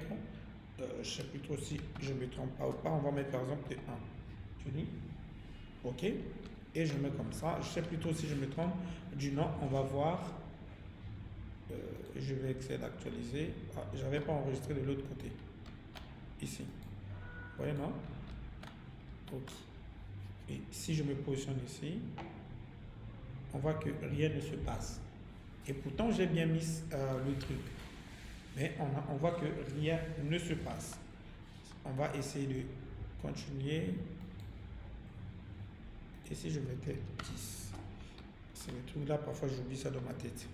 Je ne sais plus trop si je me trompe pas ou pas. On va mettre par exemple 1. Tu dis? OK. Et je mets comme ça. Je sais plutôt si je me trompe du nom. On va voir. Je vais essayer d'actualiser. Ah, je n'avais pas enregistré de l'autre côté. Ici. Vous voyez, non? OK. Et si je me positionne ici, on voit que rien ne se passe. Et pourtant, j'ai bien mis le truc. Mais on voit que rien ne se passe. On va essayer de continuer. Et si je mettais 10? C'est le truc là, parfois j'oublie ça dans ma tête.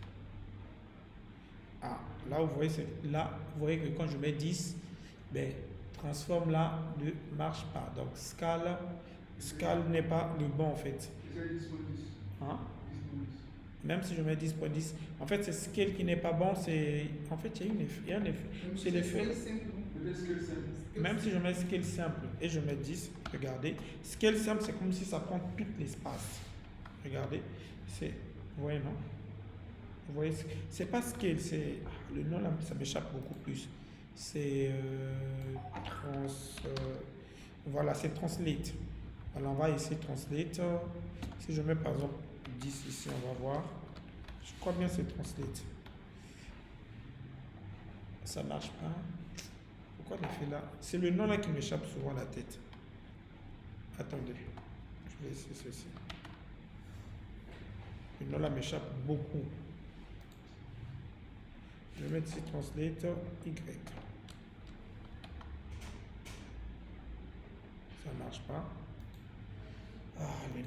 Ah, là vous voyez, là, vous voyez que quand je mets 10, ben, transforme là ne marche pas. Donc scale n'est pas le bon en fait. Hein? Même si je mets 10.10, en fait c'est scale qui n'est pas bon, c'est en fait il y a un effet. C'est l'effet. Même si je mets scale simple et je mets 10, regardez, scale simple c'est comme si ça prend tout l'espace. Regardez, c'est, vous voyez non? Vous voyez, c'est pas scale, c'est le nom là, ça m'échappe beaucoup plus. C'est voilà, c'est translate. Alors on va essayer translate. Si je mets par exemple 10 ici, on va voir. Je crois bien c'est translate. Ça marche pas. Pourquoi il fait là? C'est le nom là qui m'échappe souvent à la tête. Attendez. Je vais essayer ceci. Le nom là m'échappe beaucoup. Je vais mettre ici translate Y. Ça marche pas. Ah, le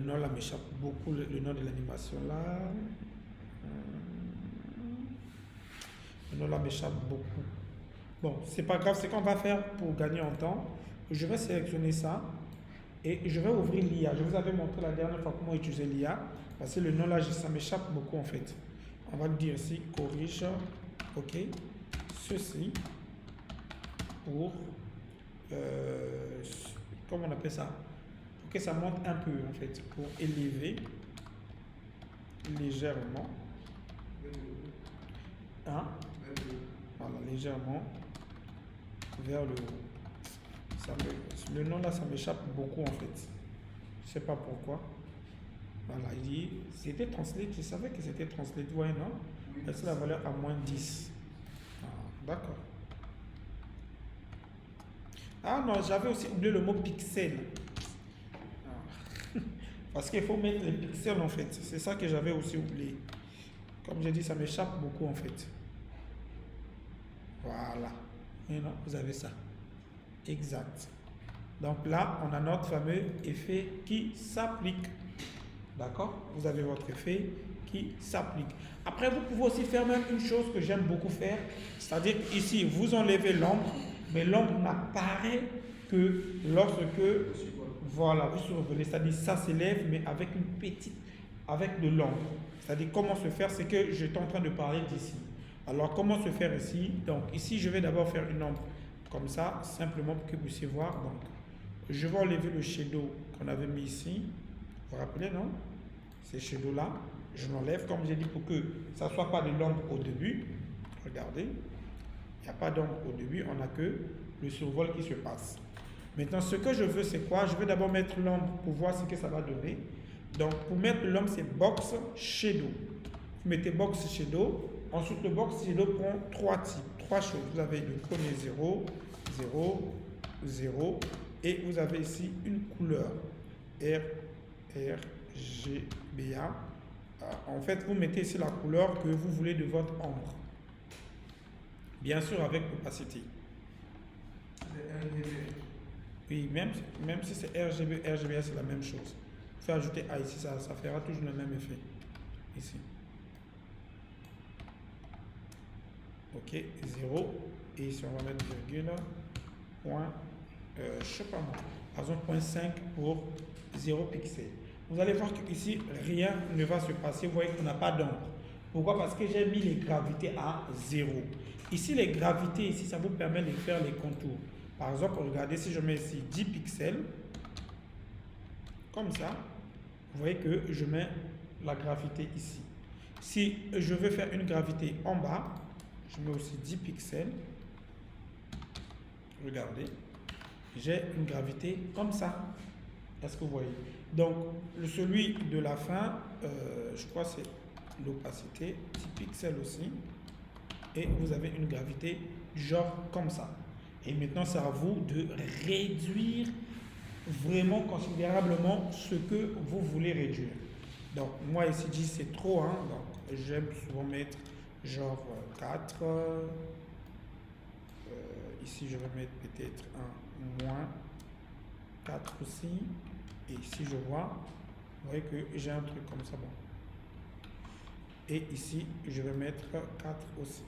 nom là m'échappe beaucoup, le nom de l'animation là. Le nom là m'échappe beaucoup. Bon, c'est pas grave, c'est qu'on va faire pour gagner en temps. Je vais sélectionner ça et je vais ouvrir l'IA. Je vous avais montré la dernière fois comment utiliser l'IA parce que le nom là, ça m'échappe beaucoup en fait. On va le dire ici, corrige, ok, ceci pour, comment on appelle ça? Pour que ça monte un peu en fait, pour élever légèrement, hein? Voilà, légèrement vers le haut. Le nom là, ça m'échappe beaucoup en fait. Je sais pas pourquoi. Voilà, il dit, c'était translate, je savais que c'était translate, vous voyez, non? C'est la valeur à moins 10. Ah, d'accord. Ah non, j'avais aussi oublié le mot pixel. Ah. Parce qu'il faut mettre les pixels en fait. C'est ça que j'avais aussi oublié. Comme j'ai dit, ça m'échappe beaucoup en fait. Voilà. Et non, vous avez ça. Exact. Donc là, on a notre fameux effet qui s'applique. D'accord? Vous avez votre effet qui s'applique. Après, vous pouvez aussi faire même une chose que j'aime beaucoup faire. C'est-à-dire ici, vous enlevez l'ombre, mais l'ombre n'apparaît que lorsque, voilà, vous survolez. C'est-à-dire ça s'élève, mais avec une petite, avec de l'ombre. C'est-à-dire comment se faire, c'est que j'étais en train de parler d'ici. Alors, comment se faire ici? Donc, ici, je vais d'abord faire une ombre comme ça, simplement pour que vous puissiez voir. Donc, je vais enlever le shadow qu'on avait mis ici. Vous vous rappelez, non? Ces shadows-là, je l'enlève, comme j'ai dit, pour que ça ne soit pas de l'ombre au début. Regardez, il n'y a pas d'ombre au début, on n'a que le survol qui se passe. Maintenant, ce que je veux, c'est quoi? Je vais d'abord mettre l'ombre pour voir ce que ça va donner. Donc, pour mettre l'ombre, c'est Box Shadow. Vous mettez Box Shadow. Ensuite, le Box Shadow prend trois types, trois choses. Vous avez le premier 0, 0, 0. Et vous avez ici une couleur. RGBA. En fait, vous mettez ici la couleur que vous voulez de votre ombre. Bien sûr, avec opacité. Oui, même si c'est RGB, RGBA, c'est la même chose. Vous pouvez ajouter A ici, ça fera toujours le même effet. Ici. Ok, 0. Et ici, on va mettre virgule, point, je sais pas moi, par exemple, 0.5 pour 0 pixels. Vous allez voir qu'ici, rien ne va se passer. Vous voyez qu'on n'a pas d'ombre. Pourquoi? Parce que j'ai mis les gravités à 0. Ici, les gravités, ici, ça vous permet de faire les contours. Par exemple, regardez, si je mets ici 10 pixels, comme ça, vous voyez que je mets la gravité ici. Si je veux faire une gravité en bas, je mets aussi 10 pixels. Regardez, j'ai une gravité comme ça. Est-ce que vous voyez? Donc, celui de la fin, je crois que c'est l'opacité, petit pixel aussi. Et vous avez une gravité genre comme ça. Et maintenant, c'est à vous de réduire vraiment considérablement ce que vous voulez réduire. Donc, moi ici, je dis c'est trop, hein, donc j'aime souvent mettre genre 4. Ici, je vais mettre peut-être un moins 4 aussi. Et ici, je vois, vous voyez que j'ai un truc comme ça. Bon. Et ici, je vais mettre 4 aussi.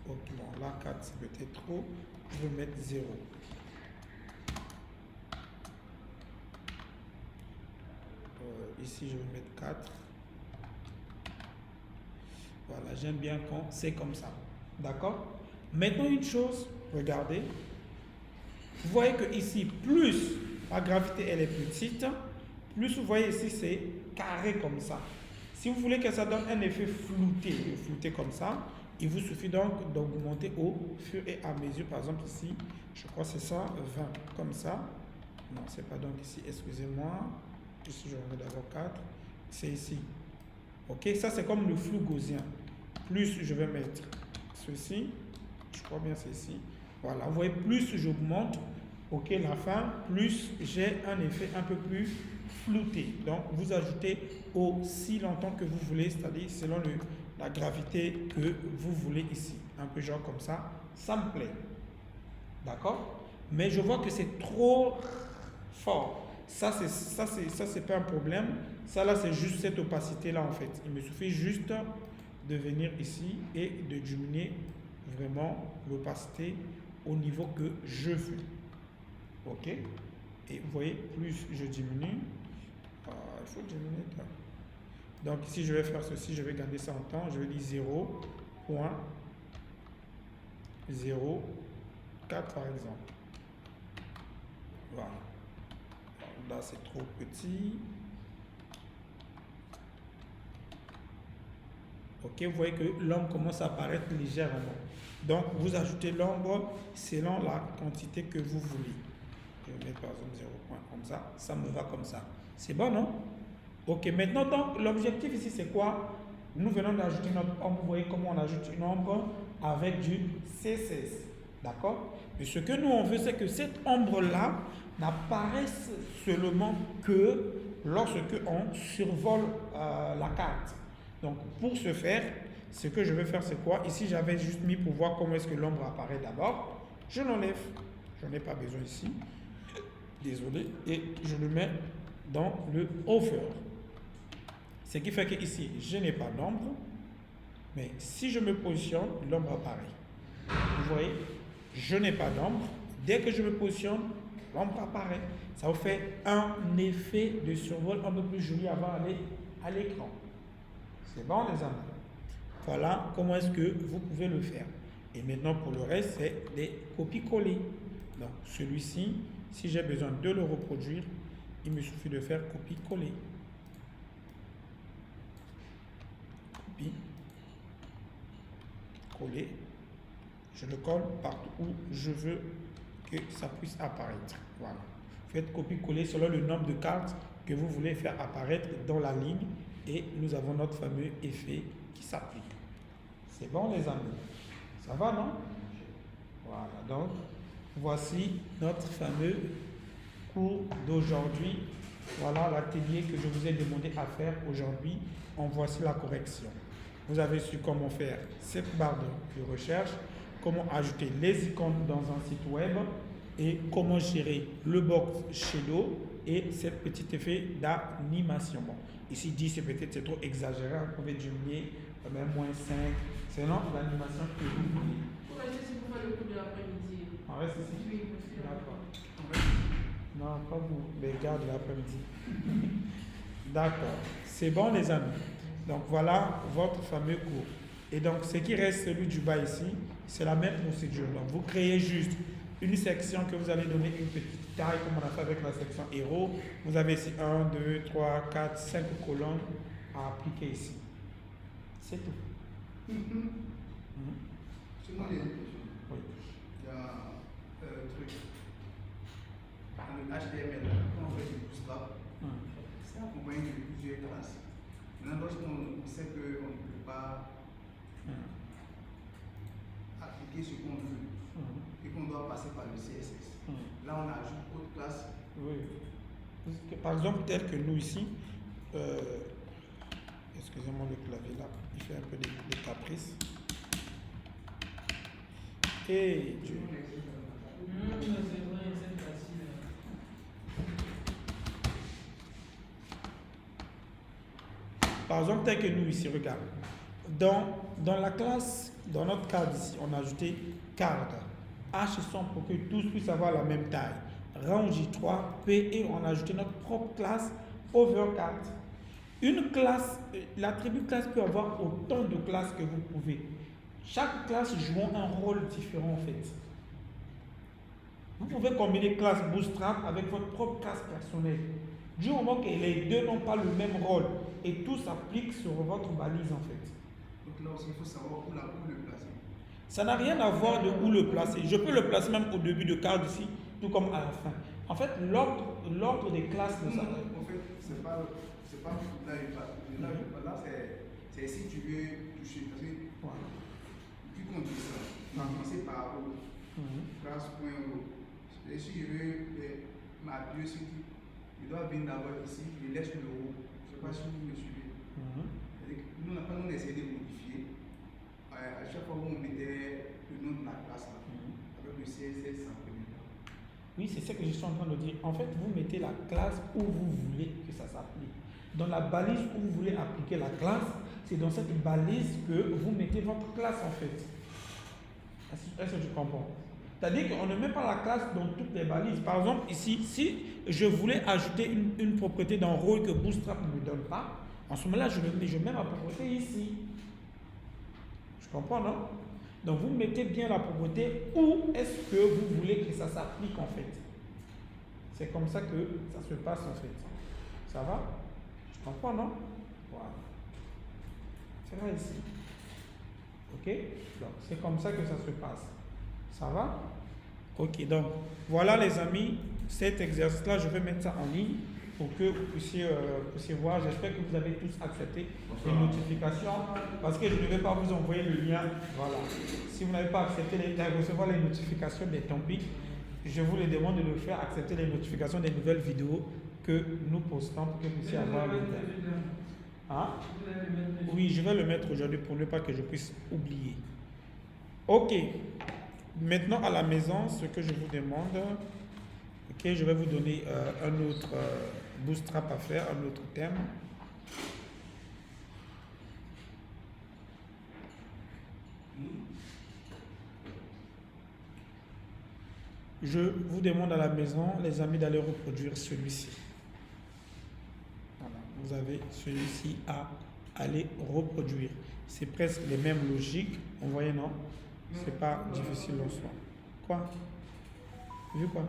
Ok, bon, là, 4, c'est peut-être trop. Je vais mettre 0. Ici, je vais mettre 4. Voilà, j'aime bien quand c'est comme ça. D'accord? Maintenant, une chose, regardez. Vous voyez que ici, plus la gravité elle est petite, plus vous voyez ici, c'est carré comme ça. Si vous voulez que ça donne un effet flouté comme ça, il vous suffit donc d'augmenter au fur et à mesure. Par exemple, ici, je crois que c'est ça, 20, comme ça. Non, c'est pas donc ici, excusez-moi. Ici, je vais d'abord 4. C'est ici. Ok, ça c'est comme le flou gaussien. Plus je vais mettre ceci, je crois bien c'est ici. Voilà, vous voyez, plus j'augmente, ok, la fin, plus j'ai un effet un peu plus flouté. Donc, vous ajoutez aussi longtemps que vous voulez, c'est-à-dire selon la gravité que vous voulez ici. Un peu genre comme ça me plaît. D'accord? Mais je vois que c'est trop fort. Ça, c'est pas un problème. Ça, là, c'est juste cette opacité-là, en fait. Il me suffit juste de venir ici et de diminuer vraiment l'opacité au niveau que je veux. OK? Et vous voyez, plus je diminue, il faut diminuer. Donc, ici, je vais faire ceci, je vais garder ça en temps. Je vais dire 0.04 par exemple. Voilà. Là, c'est trop petit. Ok, vous voyez que l'ombre commence à apparaître légèrement. Donc, vous ajoutez l'ombre selon la quantité que vous voulez. Je vais mettre par exemple 0 point comme ça me va comme ça. C'est bon, non? Ok, maintenant, donc, l'objectif ici, c'est quoi? Nous venons d'ajouter notre ombre. Vous voyez comment on ajoute une ombre avec du CSS. D'accord? Et ce que nous, on veut, c'est que cette ombre-là n'apparaisse seulement que lorsque on survole la carte. Donc, pour ce faire, ce que je vais faire, c'est quoi? Ici, j'avais juste mis pour voir comment est-ce que l'ombre apparaît d'abord. Je l'enlève. Je n'en ai pas besoin ici. Désolé. Et je le mets dans le hover. Ce qui fait que ici, je n'ai pas d'ombre. Mais si je me positionne, l'ombre apparaît. Vous voyez? Je n'ai pas d'ombre. Dès que je me positionne, l'ombre apparaît. Ça vous fait un effet de survol un peu plus joli avant d'aller à l'écran. C'est bon, les amis? Voilà comment est-ce que vous pouvez le faire. Et maintenant, pour le reste, c'est des copies-coller. Donc, celui-ci, si j'ai besoin de le reproduire, il me suffit de faire copier-coller. Coller. Je le colle partout où je veux que ça puisse apparaître. Voilà. Faites copier-coller selon le nombre de cartes que vous voulez faire apparaître dans la ligne et nous avons notre fameux effet qui s'applique. C'est bon, les amis? Ça va, non? Voilà, donc voici notre fameux cours d'aujourd'hui. Voilà l'atelier que je vous ai demandé à faire aujourd'hui. En voici la correction. Vous avez su comment faire cette barre de recherche, comment ajouter les icônes dans un site web et comment gérer le box shadow et cette petit effet d'animation. Bon, ici 10 c'est peut-être c'est trop exagéré, vous pouvez diminuer même moins 5 selon l'animation que vous voulez. Pour rester si vous faites le cours de l'après-midi. On reste ici? Oui, monsieur. D'accord. Non, pas vous, mais garde l'après-midi. D'accord. C'est bon, les amis. Donc, voilà votre fameux cours. Et donc, ce qui reste, celui du bas ici, c'est la même procédure. Donc, vous créez juste une section que vous allez donner une petite taille, comme on a fait avec la section héros. Vous avez ici 1, 2, 3, 4, 5 colonnes à appliquer ici. C'est tout. C'est moi, il y a une question. Oui. Il y a truc. Dans le HTML, quand on fait du bootstrap, c'est accompagné de plusieurs classes. Maintenant, lorsqu'on sait qu'on ne peut pas appliquer ce qu'on veut et qu'on doit passer par le CSS, là on ajoute autre classe. Oui. Par exemple, tel que nous ici, excusez-moi le clavier là, il fait un peu des caprices. Et C'est vrai, c'est facile. par exemple, tel que nous ici, regarde. Dans la classe, dans notre cadre ici, on a ajouté cadre. H et son pour que tous puissent avoir la même taille. Range 3, P et on a ajouté notre propre classe overcard. Une classe, l'attribut classe peut avoir autant de classes que vous pouvez. Chaque classe joue un rôle différent en fait. Vous pouvez combiner classe Bootstrap avec votre propre classe personnelle. Du moment que les deux n'ont pas le même rôle et tout s'applique sur votre balise en fait. Donc là aussi, il faut savoir où le placer. Ça n'a rien à voir de où le placer. Je peux le placer même au début de cadre ici, tout comme à la fin. En fait, l'ordre des classes de ça. En fait, c'est pas là il parle. Là, c'est si tu veux toucher. Parce que, vu qu'on dit ça, on va commencer par O. Classe.O. Et si je veux m'appuyer sur qui, je dois venir d'abord ici, je laisse le O. Je ne sais pas si vous me suivez. Nous, on a essayé de modifier. À chaque fois où on mettait le nom de la classe là, avec le CSS en premier temps. Oui, c'est ce que je suis en train de dire. En fait, vous mettez la classe où vous voulez que ça s'applique. Dans la balise où vous voulez appliquer la classe, c'est dans cette balise que vous mettez votre classe en fait. Est-ce que tu comprends? C'est-à-dire qu'on ne met pas la classe dans toutes les balises. Par exemple, ici, si je voulais ajouter une propriété dans rôle que Bootstrap ne me donne pas, en ce moment-là, je mets ma propriété ici. Je comprends, non? Donc, vous mettez bien la propriété où est-ce que vous voulez que ça s'applique en fait. C'est comme ça que ça se passe en fait. Ça va? Je comprends, non? Voilà. C'est là ici. Ok? Donc, c'est comme ça que ça se passe. Ça va? Ok, donc, voilà les amis, cet exercice-là, je vais mettre ça en ligne pour que vous puissiez voir. J'espère que vous avez tous accepté les notifications parce que je ne vais pas vous envoyer le lien. Voilà. Si vous n'avez pas accepté de recevoir les notifications des topics, je vous les demande de le faire, accepter les notifications des nouvelles vidéos que nous postons pour que vous puissiez avoir le lien. Hein? Oui, je vais le mettre aujourd'hui pour ne pas que je puisse oublier. Ok. Maintenant à la maison, ce que je vous demande, ok, je vais vous donner un autre bootstrap à faire, un autre thème. Je vous demande à la maison, les amis, d'aller reproduire celui-ci. Voilà, vous avez celui-ci à aller reproduire. C'est presque les mêmes logiques, vous voyez, non? C'est pas difficile en soi. Quoi? Vu quoi?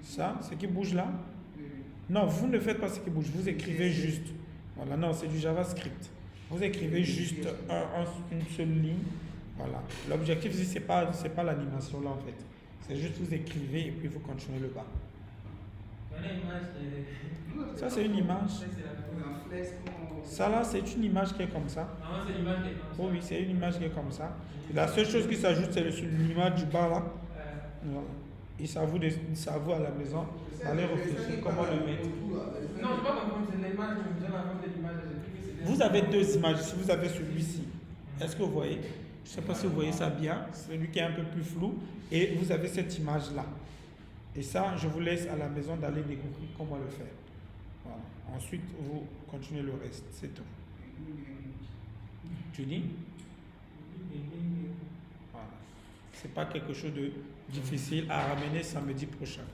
Ça, ce qui bouge là? Non, vous ne faites pas ce qui bouge, vous écrivez juste. Voilà, non, c'est du JavaScript. Vous écrivez juste une seule ligne. Voilà. L'objectif ici, c'est pas l'animation là en fait. C'est juste vous écrivez et puis vous continuez le bas. Ça, c'est une image. Ça là, c'est une image qui est comme ça. Ah, c'est l'image qui est comme ça. Oh oui, c'est une image qui est comme ça. La seule chose qui s'ajoute, c'est l'image du bas là. Voilà. Et c'est à vous à la maison d'aller réfléchir comment le mettre. Non, je ne pas comprendre, c'est l'image que je me donne avant de l'image. Vous avez deux images. Si vous avez celui-ci, est-ce que vous voyez? Je ne sais pas si vous voyez ça bien. Celui qui est un peu plus flou. Et vous avez cette image-là. Et ça, je vous laisse à la maison d'aller découvrir comment le faire. Voilà. Ensuite, vous continuez le reste. C'est tout. Tu dis? Voilà. C'est pas quelque chose de difficile à ramener samedi prochain.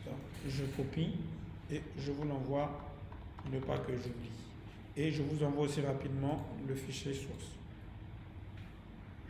Donc, je copie et je vous l'envoie pour ne pas que j'oublie. Et je vous envoie aussi rapidement le fichier source.